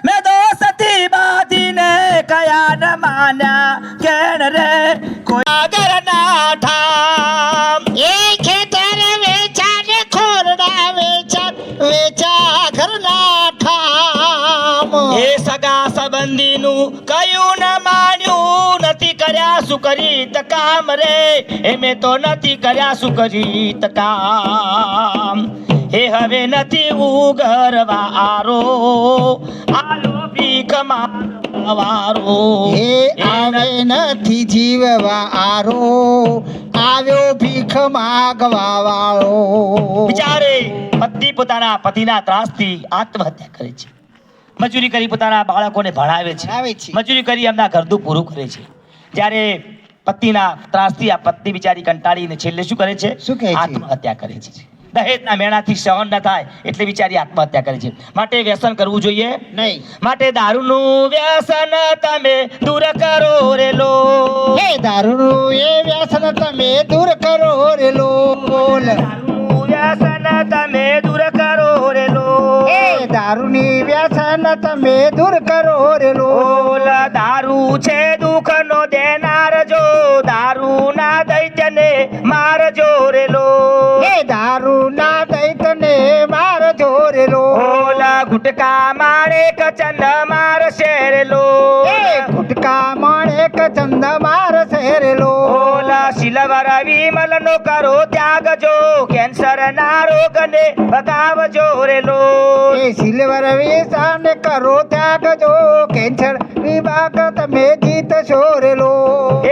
મેં દોસ્તી બાંધીને કયા ન માન્યા કેણ રે કોઈ આગળ ના ઠામ. એ ખેતર વેચા ને ખોરડા વેચા ઘરના ઠામ. એ સગા સંબંધીનું કયું ન માન્યું નથી કર્યા શું કરી કામ રે એમે તો નથી કર્યા શું કરી કામ. હે હવે નથી ઉગરવા આરો આલો ભીખ મારવારો. એ આવે નથી જીવવા આરો આવ્યો ભીખ માગવા વાળો. બિચારે પત્ની પોતાના પતિના ત્રાસથી આત્મહત્યા કરે છે. મજૂરી કરી પોતાના બાળકોને ભણાવે છે. ભણાવે છે. મજૂરી કરી એમના ઘરનું પૂરું કરે છે. જ્યારે પતિના ત્રાસથી આ પત્ની બિચારી કંટાળીને છેલ્લે શું કરે છે? શું કહે છે? આત્મહત્યા કરે છે. દહેજના મેણાથી સહન ન થાય એટલે બિચારી આત્મહત્યા કરે છે. માટે વ્યસન કરવું જોઈએ નહીં. માટે દારૂનું વ્યસન તમે દૂર કરો રે લો. હે દારૂનું એ વ્યસન તમે દૂર કરો રે લોલ. દારૂનું વ્યસન તમે દૂર કરો રે લો. એ દારૂની વ્યસન તમે દૂર કરો રે લોલ. ઓલ દારૂ છે દુઃખનો દેનાર જો દારૂ ના દૈત્યને મારજો રે લો. એ દારૂ ના દૈતને માર જોરેલો. ઓલા ગુટકા મારે કચંદ મારશે રે લો. એ ગુટકા મળે કે ચંદ માર શેરેલો. ઓલા સિલવર વિમલ નો કરો ત્યાગ જો કેન્સર ના રોગને ભગાવજો રે લો. એ સિલ્વર વેસન કરો ત્યાગ જો કેન્સર વિભાગ તમે જીતશો રેલો.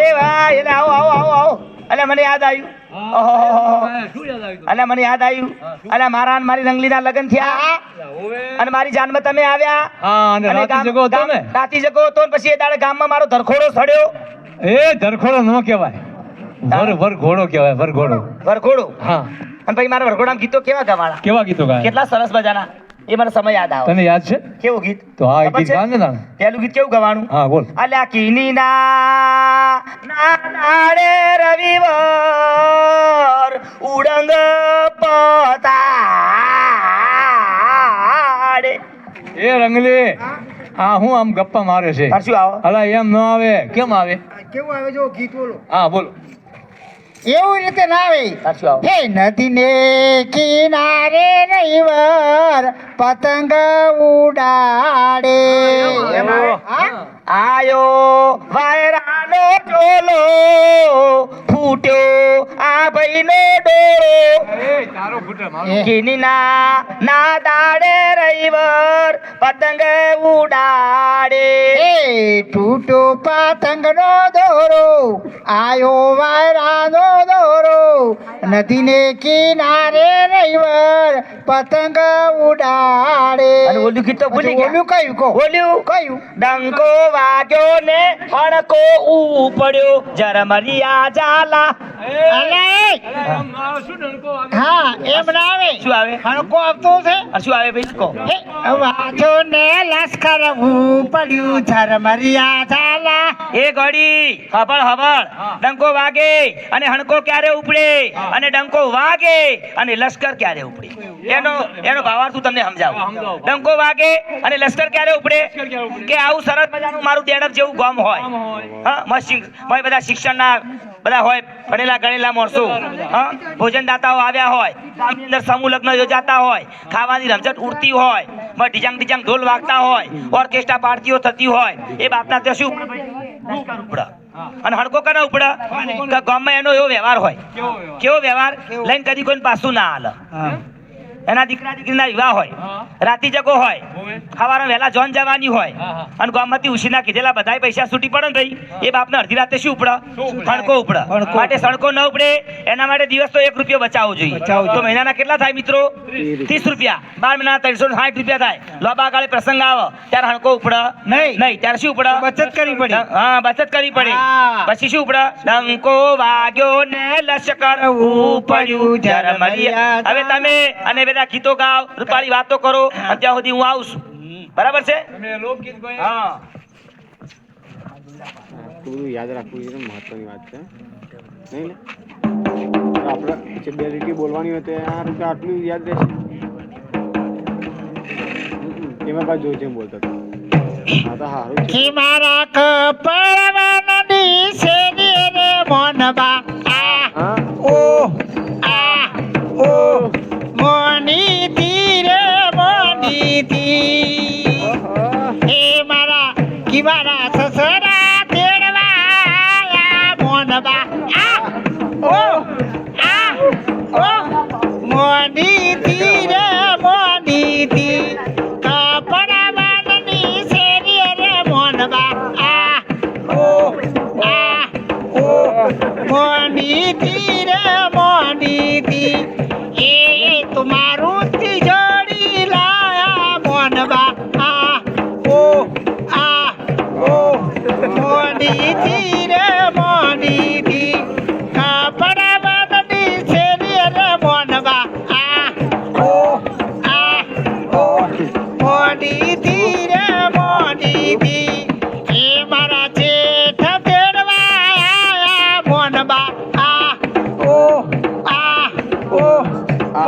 એ ભાઈ એટલે આવો આવો આવો આવો. એટલે મને યાદ આવ્યું. ઓહો. શું યાદ આવ્યું? એટલે મને યાદ આવ્યું. એટલે મારા અને મારી રંગલીના લગ્ન થયા અને મારી જાનમાં તમે આવ્યા. હા અને અને રાતી જગો હતો ને? રાતી જગો હતો ને પછી એ દાડે ગામમાં મારો ધરખોડો સડ્યો. એ ધરખોડો ન કહેવાય, વરઘોડો કહેવાય, વરઘોડો. વરઘોડો. હા અને પછી મારા વરઘોડામાં ગીતો કેવા ગવાણા, કેવા ગીતો ગાય કેટલા સરસ મજાના. એ મને સમય યાદ આવે. તને યાદ છે? કેવું ગીત? તો આ ખબર ગીત છે? ગાને તાણે. પહેલું ગીત કેવું ગવાનું? હા બોલ. અલ્યા કીની નાડે રવિવાર ઉડંગ પતાડે. એ રંગલી આ હું આમ ગપ્પા મારે છે? તાર શું આવો? અલા એમ ન આવે. કેમ આવે? કેવું આવે જો ગીત બોલો. હા બોલો. એવું રીતે ના આવે. તાર શું આવો? હે નદીને કિનારે રવિવાર પતંગ ઉડાડે. હા? આયો વાયરાનો ચોલો ફૂટ્યો આ ભાઈનો ડોળો એ તારો ફૂટે મારો કિનીના ના દાડે રવિવાર પતંગ ઉડાડે એ તૂટો પતંગનો દોરો આયો વાયરાનો દોરો નદીને કિનારે રવિવાર પતંગ ઉડાડે. અને ઓલું ગીત તો ભૂલી ગયા. ઓલું કયું કહો? ઓલું કયું? ડંકો વાગ્યો ને હણકો ઉપડ્યો ઝરમરિયા ઝાલા. અલે મારો શું ડંકો વાગે? હા એમ ના આવે. શું આવે? હણકો આવતો છે. આ શું આવે ભાઈ કહો. હે, વાજો ને લશ્કર પડ્યું ઝરમરિયા ઝાલા. એ ઘડી હબળ હબળ ડંકો વાગે અને હણકો ક્યારે ઉપડે અને ડંકો વાગે અને લશ્કર ક્યારે ઉપડે એનો ભાવાર્થ હું તમને સમજાવું. ડંકો વાગે અને લશ્કર ક્યારે ઉપડે કે આવું સરસ મજાનું મારું દેડપ જેવું ગામ હોય હા મસ્ત બધા શિક્ષણના બધા હોય ભણેલા ગણેલા માણસો હા ભોજનદાતાઓ આવ્યા હોય ગામની અંદર સમૂહ લગ્ન યોજાતા હોય ખાવાની રમઝટ ઉડતી હોય ઢીજાંગ ઢીજાંગ ઢોલ વાગતા હોય ઓર્કેસ્ટ્રા પાર્ટીઓ થતી હોય એ બાપના ત્યાં શું ઉપડે લશ્કર ઉપડે અને હડકો કને ઉપડે કે ગામમાં એનો એવો વ્યવહાર હોય કેવો વ્યવહાર લઈને કદી કોઈને પાછું ના હાલે એના દીકરા દીકરીના વિવાહ હોય રાતી જગો હોય સવારે વહેલા જોન જવાની હોય અને ગામમાંથી ઉછીના કીધેલા બધાય પૈસા છૂટી પડે ને ભાઈ એ બાપને અડધી રાતે શું ઉપડે હણકો ઉપડે માટે સણકો ન ઉપડે એના માટે દિવસ તો 1 રૂપિયો બચાવવો જોઈએ તો મહિનાના કેટલા થાય મિત્રો 30 રૂપિયા 12 મહિના 360 રૂપિયા થાય લોબા ગાળે પ્રસંગ આવે ત્યારે હણકો ઉપડે નહીં ત્યારે શું ઉપડે બચત કરવી પડે. હા બચત કરવી પડે પછી શું ઉપડે ડંકો વાગ્યો ને લશ્કર ઉપડ્યું ઝરમરિયા. હવે તમે અને બધા ગીતો ગાઓ રૂપાળી વાતો કરો અને ત્યાં સુધી હું આવું છું બરાબર છે તમે લોકગીત ગાય હા બધું યાદ રાખવું છે મહત્વની વાત છે નહીં ને તો આપણે જે બે લીટી બોલવાની હોય તો આ રીતે આટલું યાદ રહેશે એમાં પાછું જોઈ જેમ બોલતા હતા હા તો સારું છે કે મારા કપડવાના દિશે રે મોનબા આ હા ઓ આ ઓ મોની તીરે મોની તી એ મારા કિવારા સસરા તેડવા મોનબા આ ઓ મોની તીરે મોની તી કપડવાના શેરી રે મોનબા આ ઓ મોની તીરે મોની તી એ તમારું તિજોરી લાયા મોનબા આ ઓ મોની તીરે મોની તી કપડવાના શેરી રે મોનબા આ ઓ મોની તીરે મોની તી એ મારા જેઠ તેડવા આયા મોનબા આ ઓ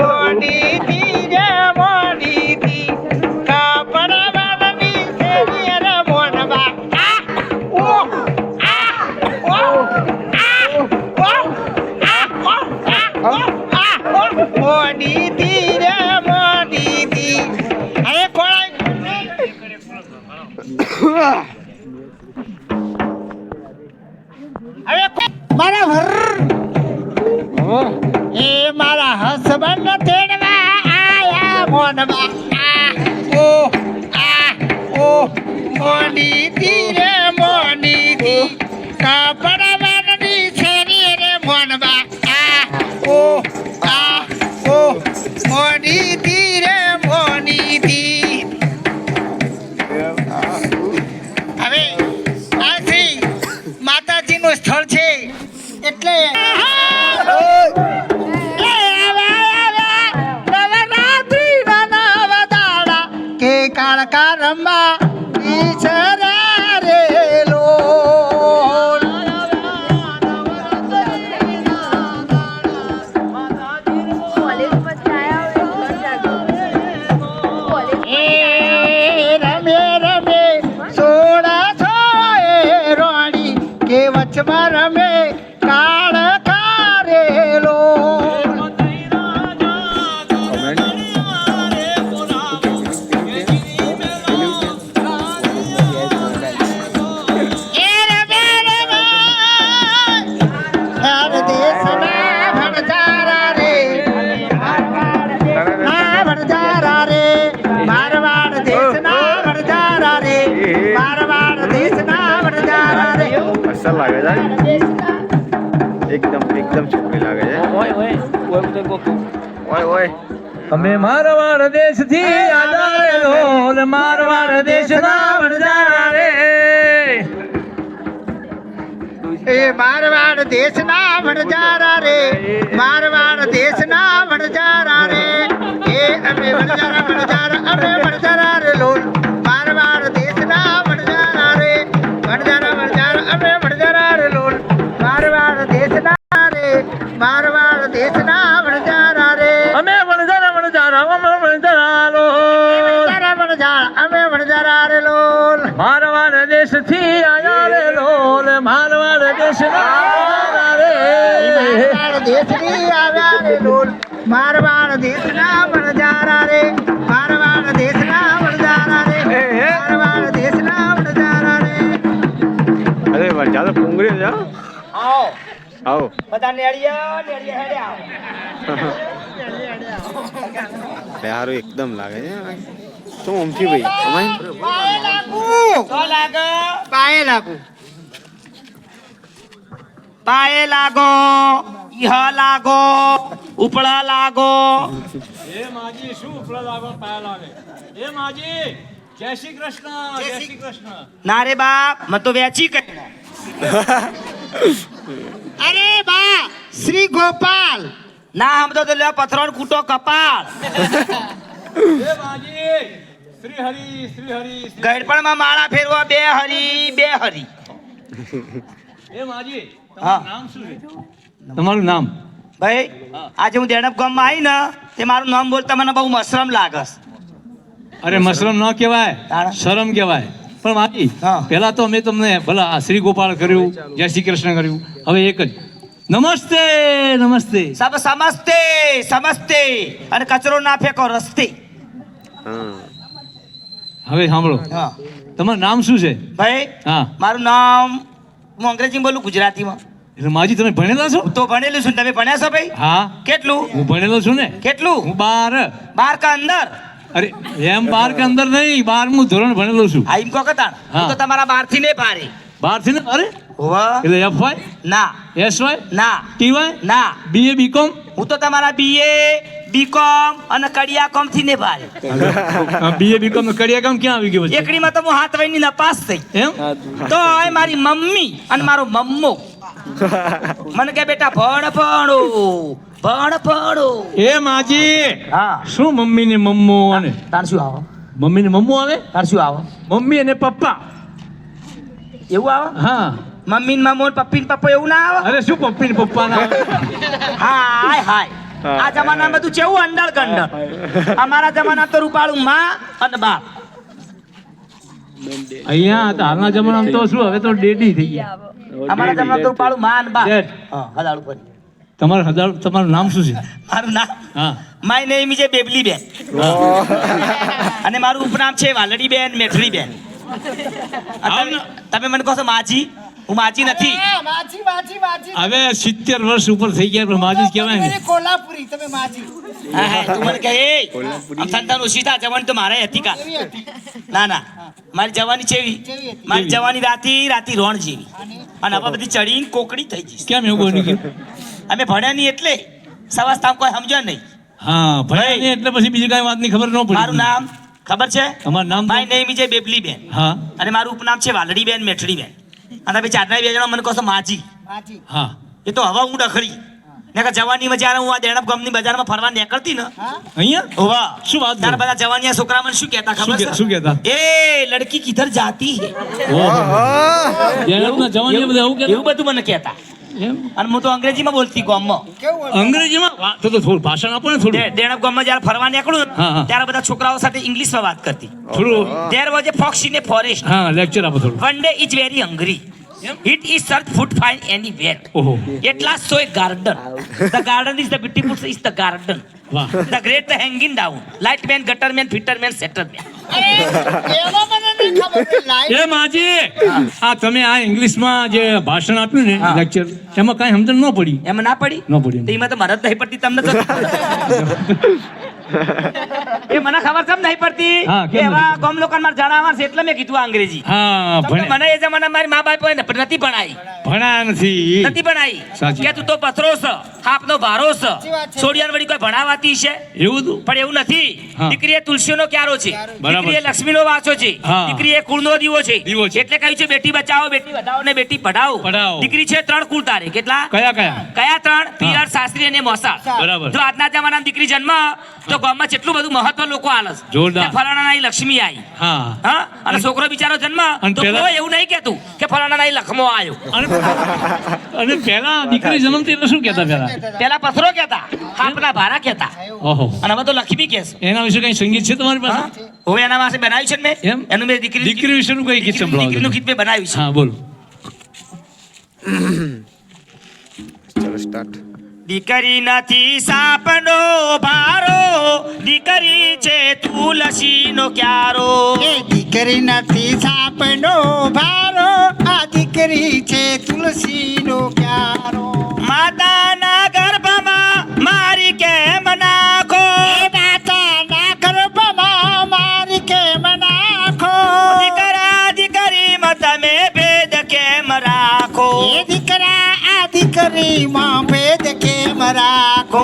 મોની તીરે મોની તી કપડવાના શેરી રે મોનબા આ ઓ મોની તીરે મોની તી અરે કોણ અરે મારા એ મારા હસબન્ડ તેડવા આયા મોનબા ઓ મોની તીરે મોની તી કપડવાની શેરી રે મોનબા ઓ મોની તીરે મોની તી હવે આથી માતાજીનું સ્થળ છે એટલે કે કાળકા રંબા ઈશરા રેલો રમે રમે સોળા સોએ રોણી કે વચમાં રમે કાળકા રેલો હર દેશના એકદમ છોકરી લાગે છે. ઓય અમે મારવાડ દેશથી આજાદેલો ને મારવાડ દેશના વણજારા રે. એ મારવાડ દેશના વણજારા રે, મારવાડ દેશના વણજારા રે, એ અમે વણજારા અમે વણજારા રે લોલ, મારવાડ દેશના વણજારા રે, વણજારા અમે વણજારા રે લોલ, મારવાડ દેશના રે, મારવાડ દેશના વણજારા રે, અમે વણજારા લો અમે વણજારા રે લોલ, મારવાડ દેશથી આજાદેલો ને મારવાડ દેશના વણજારા રે. મારવાડ દેશની આવ્યા રે લોલ, મારવાડ દેશના વણજારા રે, મારવાડ દેશના વણજારા રે, મારવાડ દેશના વણજારા રે. અરે વરજાદ પૂંગરી છે. આવો આવો બધા નેળિયા હેડે આવો. સારું એકદમ લાગે છે. શું ઓમથી ભાઈ અમાય પાયે લાગુ, તો લાગે પાયે લાગુ. પાયે લાગો, ઇહ લાગો, ઉપળા લાગો. એ માજી શું ઉપલા લાગો પાયા લાગે. એ માજી જય શ્રી કૃષ્ણ, જય શ્રી કૃષ્ણ. ના રે બાપ મને તો વેચી કહી. અરે બા શ્રી ગોપાલ, ના સમજો તો લે પથરોન કૂટો કપાળ. એ માજી શ્રી હરિ શ્રી હરિ. ગળપણમાં માળા ફેરવા બે હરી બે હરી. એ માજી હા. તમારું નામ શું છે? તમારું નામ? ભાઈ આજે હું દેણપ ગામમાં આવી ને તે મારું નામ બોલતા મને બહુ મશરમ લાગસ. અરે મશરમ ન કહેવાય, તાણા? શરમ કહેવાય. પણ માજી હા. પહેલા તો અમે તમને ભલા આ શ્રી ગોપાલ કર્યું, જય શ્રી કૃષ્ણ કર્યું. હવે એક જ નમસ્તે નમસ્તે. સબ સમસ્તે સમસ્તે અને કચરો ના ફેંકો રસ્તે. હા હવે સાંભળો, હા તમારું નામ શું છે? ભાઈ હા. મારું નામ હું અંગ્રેજીમાં બોલું ગુજરાતીમાં. એટલે માજી તમે ભણેલા છો? હું તો ભણેલું છું. તમે ભણ્યા છો ભાઈ? હા, કેટલું હું ભણેલો છું ને. કેટલું? હું 12. બાર કા અંદર? અરે એમ 12 કે અંદર નહીં, 12મું ધોરણ ભણેલો છું. આ એમ કો કતાણ હું હા. તો તમારા બાર થી ને ભારે. 12 થી ને? અરે હોવા એટલે એફવાય, ના એસવાય, ના ટીવાય, ના બીએ, બીકોમ. હું તો તમારા બીએ બીકોમ અને કડિયા કોમ થી ને ભારે. બીએ બીકોમ કડિયા કામ ક્યાં આવી ગયું પછી? એકડીમાં તો હું હાથ વહીની નપાસ થઈ. એમ તો આ મારી મમ્મી અને મારો મમ્મો મને કે બેટા ભણ ભણો ભણ ભણો. એ માજી હા શું મમ્મી ને મમ્મો અને તાર શું આવો? મમ્મી ને મમ્મો આવે? તાર શું આવો? મમ્મી અને પપ્પા. એવું આવો? હા. મમ્મી ને મમ્મો ને પપ્પી ને પપ્પો એવું ના આવે? અરે શું પપ્પી ને પપ્પા ના આવે? હાય હાય આ જમાનામાં બધું કેવું અંડળ કંડળ. અમારા જમાના તો રૂપાળું માં અને બાપ. અહીંયા તો હાલના જમાનામાં તો શું હવે તો ડેડી થઈ ગયા. અમારા જમાનામાં તો રૂપાળું માં અને બાપ. Dad. હા હલાળું પર. તમારું નામ શું છે? મારું નામ હા. માય નેમ ઇઝ બેબલી બેન અને મારું ઉપનામ છે વાલડી બેન મેઠડી બેન. તમે મને કહો છો માજી? હું માજી નથી. હા, માજી માજી માજી. હવે 70 વર્ષ ઉપર થઈ ગયા પણ માજી જ કહેવાય ને. તમે કોલ્હાપુરી, તમે માજી હા, હા, તું મને કહે એ આમ સંતાન ઓછી થાય જવાની તો મારે હતી કા? કેવી હતી? ના ના મારી જવાની કેવી છેવી હતી? મારી જવાની રાતી રોણ જેવી અને અને હવે બધી ચડીને કોકડી થઈ જઈશ. કેમ એવું બની ગયું? અમે ભણ્યા નહીં એટલે સવાસ્તામ કોઈ સમજ્યો નહીં. હા, ભણ્યા નહીં એટલે પછી બીજી કાંઈ વાતની ખબર ન પડી. મારું નામ ખબર છે? તમારું નામ તો? માય નેમ ઇઝ બેબલી બેન હા અને મારું ઉપનામ છે વાલડી બેન મેઠડી બેન. અને તમે ચારના બે જણા મને કહો છો માજી. માજી. હા. એ તો હવે હું ડખરી નકર જવાનીમાં જ્યારે હું આ દેણપ ગામની બજારમાં ફરવા નીકળતી ને હા અહીંયા હોવા શું વાત ત્યારે કરો? બધા જવાનિયા છોકરા મને શું કહેતા ખબર છે? શું કહેતા? એ લડકી કિધર જાતી હે જયરામના જવાનીએ બધા એવું કહેતા? એવું બધું મને કહેતા. એમ? અને હું તો અંગ્રેજીમાં બોલતી ગામમાં. કેવું બોલો? અંગ્રેજીમાં તો થોડું ભાષણ આપો ને થોડું. દેણપ ગામમાં જ્યારે ફરવા નીકળું ને હા, હા. ત્યારે બધા છોકરાઓ સાથે ઇંગ્લિશમાં વાત કરતી. થોડું There was a fox in a forest. હા લેક્ચર આપો થોડું. One day is very hungry. It is search food find anywhere. ઓહો At last saw a garden. The garden is the beautiful is the garden. વાહ. The great the hanging down. Light man, gutter man, fitter man, setter man. અરે એનો મને નહીં ખબર કે live એ માજી આ તમે આ ઇંગ્લિશમાં જે ભાષણ આપ્યું ને લેક્ચર એમાં કાંઈ સમજણ ન પડી એમ ના પડી ન પડી તો એમાં તો મને જ નહીં પડતી તમને તો એ મને ખબર કેમ નહીં પડતી હા, કે કેમ એવા ગામ લોકોને મારે જણાવવા છે એટલે મેં કીધું આ અંગ્રેજી હા કેમ કે મને એ જમાના મારી મા બાપ નથી ભણાઈ ભણા નથી નથી ભણાઈ સાચી. કે તું તો પથરો છે હાપનો ભારો છે વાત છે. છોડિયાર વળી કોઈ ભણાવાતી છે એવું હતું પણ એવું નથી હા. દીકરીએ તુલસીનો ક્યારો છે બરાબર દીકરીએ છે. લક્ષ્મીનો વાસો છે હા. દીકરીએ કુળનો દીવો છે દીવો છે. એટલે કહ્યું છે બેટી બચાવો બેટી વધાવો ને બેટી પઢાઓ પઢાઓ. દીકરી છે 3 કુળ તારે કેટલા કયા કયા કયા 3 પિયર સાસરી અને મોસાળ બરાબર. જો આજના જમાનામાં દીકરી જન્મ તો ગામમાં કેટલું બધું મહત્વ લોકો આલે છે જોરદાર. કે ફલાણાની લક્ષ્મી આવી હા હા અને છોકરો બિચારો જન્મ અને તો પેલા- કોઈ એવું નહીં કહેતું કે ફલાણાની લખમો આવ્યો અને પેલા દીકરી જન્મતી એટલે શું કહેતા પેલા પેલા પથરો કહેતા હાપના ભારા કહેતા ઓહો અને હવે તો લક્ષ્મી કહે છે એના વિશે કઈ સંગીત છે તમારી પાસે હા? હવે એના પાસે બનાવ્યું છે ને મેં એમ? એનું મેં દીકરી દીકરી વિશેનું કઈ ગીત સંભળાવો દીકરીનું તમે. ગીત મેં બનાવ્યું છે હા બોલો ચલો સ્ટાર્ટ. દીકરી નથી સાપનો ભારો દીકરી છે તુલસીનો ક્યારો એ દીકરી નથી સાપનો ભારો આ દીકરી છે તુલસીનો ક્યારો માતાના ગર્ભમાં મારી કેમ નાખો એ માતાના ગર્ભમાં મારી કેમ નાખો દીકરા દીકરીમાં તમે ભેદ કેમ રાખો એ દીકરા આ દીકરીમાં ભેદ કેમ રાખો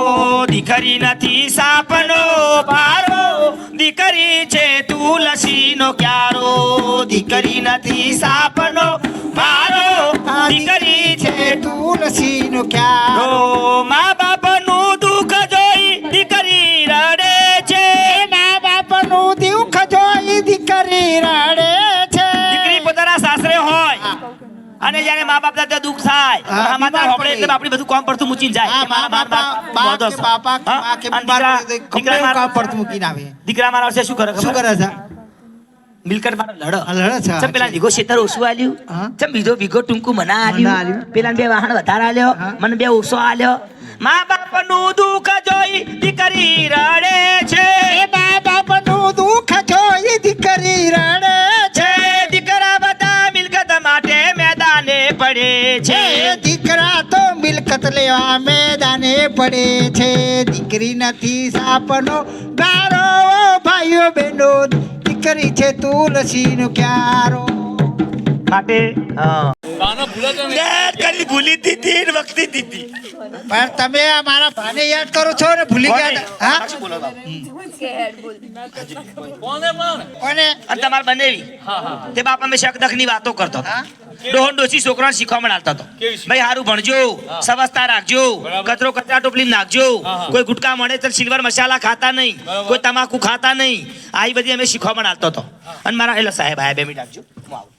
દીકરી નથી સાપનો ભારો દીકરી છે તુલસીનો ક્યારો દીકરી નથી સાપનો ભારો આ દીકરી છે તુલસીનો ક્યારો મા બાપનું દુઃખ જોઈ દીકરી રડે છે મા બાપનું દુઃખ જોઈ દીકરી રડે છે દીકરી પોતાના સાસરે હોય અને જ્યારે મા બાપ સાથે દુઃખ થાય હા, સમાચાર બીમાર હોપડે પડે. એટલે આપણી બધું કામ પડતું મૂકીને જાય હા, કે મારા બા વાંધો કે છે. બાપા કે હા? મા કે અને બીમાર દીકરા- પડે તો દીકરા ગમે એવું મારા- કામ પડતું મૂકીને આવે દીકરા મારા વર્ષે શું કરે શું ખબર? કરે છે મિલકત માટે લડો આ લડે છે ચમ પેલા વીઘો શેતર ઓછું આલ્યું હા. ચમ બીજો વીઘો ટૂંકું મને મને આલ્યું આલ્યું. પેલા 2 વાહન વધારે આલ્યો હા. મને 2 ઓછો આલ્યો મા બાપનું દુઃખ જોઈ દીકરી રડે છે એ મા બાપનું દુઃખ જોઈ દીકરી રડે છે દીકરા બધા મિલકત માટે મેદાને પડે છે છે દીકરા તો મિલકત લેવા મેદાને પડે છે દીકરી નથી સાપનો ગારો ભાઈઓ બહેનો દીકરી છે તુલસીનો ક્યારો માટે ગાના ભૂલાતા નહીં. યાદ કરી ભૂલી દીધી ને વખતી દીધી પણ તમે આ મારા ભાને યાદ કરો છો ને ભૂલી ગયા હા કોને પણ અને અને તમારે બનેવી તે બાપ અમે શકદખની વાતો કરતો હતો ડોહન ડોસી છોકરાને શીખવામણ આલતો હતો કેવી શીખ? ભાઈ હારું ભણજો સવસ્તા રાખજો કચરો કચરા ટોપલી નાખજો કોઈ ગુટકા મળે તો સિલ્વર મસાલા ખાતા નહીં કોઈ તમાકુ ખાતા નહીં આવી બધી અમે શીખવામણ આલતો હતો અને મારા એટલે સાહેબ આયા 2 મિનિટ આપજો હું આવું.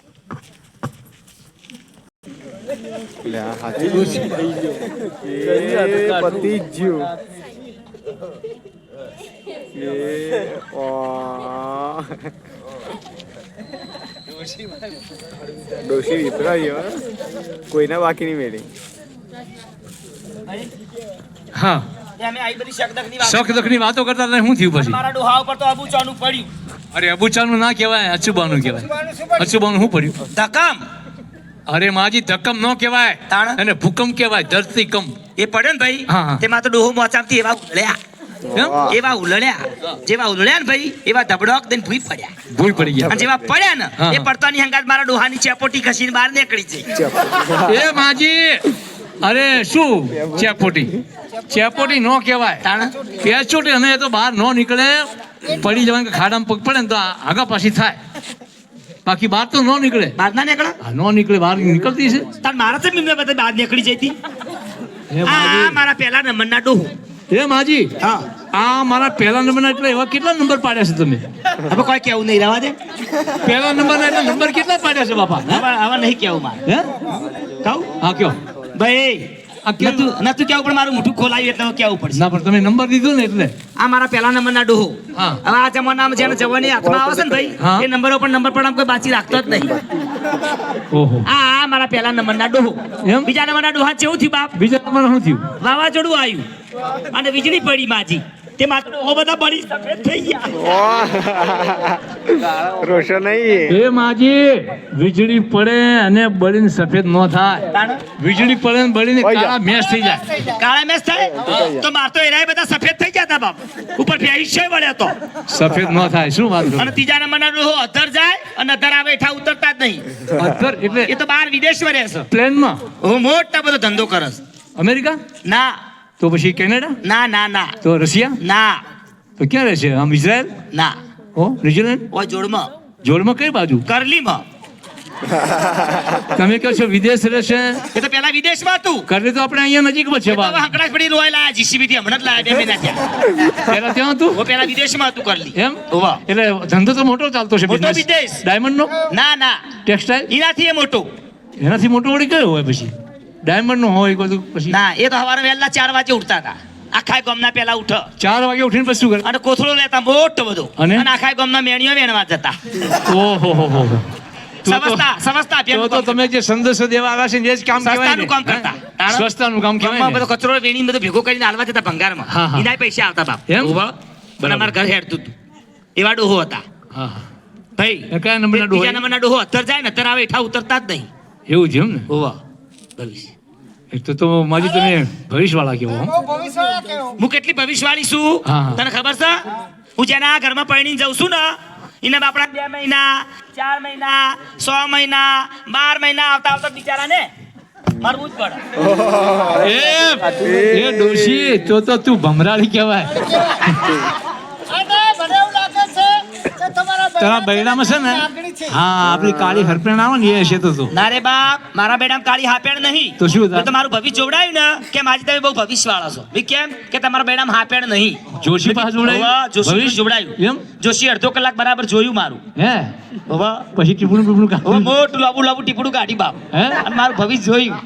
એટલે આ હાથી થઈ ગયો એ પતી જ ગયું એ ઓ ડોશી વિપરાઈ હો કોઈના બાકી નહીં મેળી હા તે અમે આવી બધી શકદખની વાતો શોખ દખની વાતો કરતા હતા શું થયું પછી મારા ડોહા ઉપર તો અબુચાનું પડ્યું અરે અબુચાનું ના કહેવાય અચુબાનું કહેવાય અચુબાનું શું પડ્યું ધકમ અરે માજી ધક્કમ ન કહેવાય તાણ? અને ભૂકંપ કહેવાય ધરતી કંપ એ પડ્યો ને ભાઈ હા, હા. તેમાં તો ડોહો મોચામથી એવા ઉલળ્યા કેમ? એવા ઉલળ્યા જેવા ઉલળ્યા ને ભાઈ એવા ધબડોક દઈને ભૂઈ પડ્યા ભૂલ પડી અને ગયા જેવા પડ્યા ને હા, એ હા. પડતાની હંગાત મારા ડોહાની ચેપોટી ખસીને બહાર નીકળી છે એ માજી અરે શું ચેપોટી ચેપોટી ન કહેવાય તાણ? પેચોટી અને એ તો બહાર ન નીકળે પડી જવાનું કે ખાડામાં પગ પડે ને તો આગા પાછી થાય બાકી બહાર તો ન નીકળે બહાર ના નીકળે આ ન નીકળે બહાર નીકળતી છે તાર મારા તો મીમને બધા બહાર નીકળી જતી એ આ માજી મારા પહેલા નંબરના ડોહો એ માજી હા આ મારા પહેલા નંબરના એટલે એવા કેટલા નંબર પાડ્યા છે તમે હવે કોઈ કેવું નહીં રહેવા દે પહેલા નંબરના એટલે નંબર કેટલા પાડ્યા છે બાપા હે? હવે નહીં કેવું મારે હે કહું હા કયો ભાઈ આ કેમ? નતું કેવું પણ મારું મોઢું ખોલાયું એટલે હવે કેવું પડશે ના પણ તમે નંબર દીધો ને એટલે આ મારા પહેલા નંબરના ડોહો હા. હવે આ જમાનામાં જેને જવાની હાથમાં આવે છે ને ભાઈ હા. એ નંબરો પર નંબર પણ આમ કોઈ બાચી રાખતો જ નહીં ઓહો આ મારા પહેલા નંબરના ડોહો એમ? બીજા નંબરના ડોહા કેવું થયું બાપ બીજા નંબર શું થયું વાવાઝોડું આવ્યું અને વીજળી પડી માજી તે માત્ર ઓ બધા બળી સફેદ થઈ ગયા. રોશન નહીં. એ માજી વીજળી પડે અને બળીને સફેદ ન થાય. તાણે વીજળી પડે ને બળીને કાળા મેસ થઈ જાય. કાળા મેસ થાય તો માર તો એરાય બધા સફેદ થઈ ગયા તા બાપ. ઉપર ફેઈશે વળ્યા તો. સફેદ ન થાય શું વાત અને ત્રીજા નંબરના ડોહો અધર જાય અને અધર આવે હેઠા ઉતરતા જ નહીં. અત્તર એટલે એ તો બહાર વિદેશમાં રહે છે. પ્લેનમાં હું મોટા બધો ધંધો કરે છે. અમેરિકા ના તો પછી કેનેડા ના ના ના તો રશિયા ના તો ક્યાં રહે છે આમ ઇઝરાયલ ના ઓ ન્યુઝીલેન્ડ ઓ જોડમાં જોડમાં કઈ બાજુ કરલીમાં. તમે કહો છો વિદેશ રહેશે એ તો પેલા વિદેશમાં હતું. કરલી તો આપણે અહીંયા નજીક છે એ તો હવે હંકડાશ પડી લોહી લાયા જીસીબી થી હમણાં જ લાયા 2 મહિના થયા. પેલા ત્યાં હતું ઓ પેલા વિદેશમાં હતું કરલી. એમ ઓવા. એટલે ધંધો તો મોટો ચાલતો છે મોટો business. વિદેશ. ડાયમંડ નો ના ના ટેક્સટાઇલ એનાથી એ મોટો. એનાથી મોટો વળી કયો હોય પછી ડાયમંડ નો હોય બધું પછી ના એ તો સવારે વહેલા 4 વાગે ઉઠતા હતા. આખા ગામના પેલા ઉઠ 4 વાગે ઉઠીને પછી શું કરે અને કોથળો લેતા મોટો બધો અને? આખા ગામના મેણીઓ વેણવા જતા. ઓહો હો હો સમજતા તો તમે જે સંદેશો દેવા આવ્યા છે ને એ જ કામ કહેવાય સસ્તાનું ને. કામ કરતા. તાણે? સસ્તાનું કામ ગામમાં કહેવાય બધો ને. કચરો વેણીને બધો ભેગો કરીને હાલવા જતા ભંગારમાં. હા, હા. એના પૈસા આવતા બાપ. એમ? ઉભા. અને અમારા ઘર હેડતું હતું. એવા ડોહો હતા હા હા ભાઈ. એ કયા નંબરના ડોહો? બીજા નંબરના ડોહો અત્તર જાય ને અત્તર આવે હેઠા ઉતરતા જ નહીં. એવું છે એમ ને ઓવા ભવિષ્ય. એક તો માજી તમે ભવિષ્યવાળા કેવો હો. બહુ ભવિષ્યવાળા કહેવો. હું કેટલી ભવિષ્યવાળી છું હા, હા. તને ખબર છે? હું જેના ઘરમાં પરણીને જઉં છું ને એના બાપડા 2 મહિના 4 મહિના 6 મહિના 12 મહિના આવતા આવતા બિચારાને મરવું જ પડે. એ ડોશી તો તું ભમરાળી કહેવાય. અને મને એવું લાગે છે કે તમારા તારા બૈરામાં છે ને લાગણી છે. હા આપણી કાળી હરપેણ આવે ને એ છે તો ના રે બાપ મારા બેડામાં કાળી હાપેડ નહીં. તો શું થાય? મેં તો મારું ભવિષ્ય જોવડાયું ને કે માજી તમે બહુ ભવિષ્યવાળા છો. બી કેમ કે તમારા બેડામાં હાપેડ નહીં. જોશી પાસે જોડાયું? હોવા, જોશી ભવિષ્ય? જોવડાયું. એમ? જોશી અડધો કલાક બરાબર જોયું મારું. હે હોવા. પછી ટીપણું હવે કાઢ્યું? મોટું લાંબુ લાંબુ ટીપડું કાઢી બાપ હે? અને મારું ભવિષ્ય જોયું.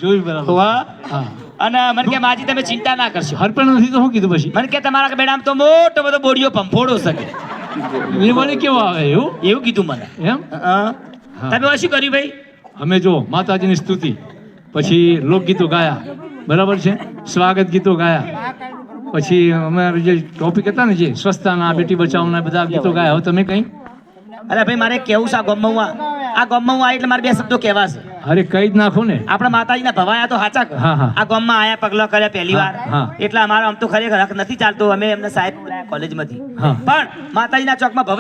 જોયું બરાબર હોવા. હા અને મને કે માજી તમે ચિંતા ના કરશો. હરપેણ નથી તો શું કીધું પછી મને કે તમારા બેડામાં તો મોટો બધો બોડીઓ પંફોડો શકે એ વળી કેવો આવે એવું એવું કીધું મને. એમ હા. તમે હવે શું કર્યું ભાઈ? અમે જો માતાજીની સ્તુતિ પછી લોકગીતો ગાયા બરાબર છે સ્વાગત ગીતો ગાયા પછી અમારે જે ટોપિક હતા ને જે સ્વચ્છતાના બેટી બચાવના બધા ગીતો ગાયા હવે તમે કઈ અરે ભાઈ મારે કેવું છે આ ગામમાં હું આ એટલે મારે 2 શબ્દો કહેવા છે. અરે કઈ જ નાખો ને આપણા માતાજીના ભવાયા તો હાચા કર. હા, હા. આ ગામમાં આયા પગલા કર્યા પહેલી વાર હા. એટલે અમારો આમ તો ખરેખર હક નથી ચાલતો. અમે એમને સાહેબ બોલાયા કોલેજમાંથી હા. પણ માતાજીના ચોકમાં ભવાયા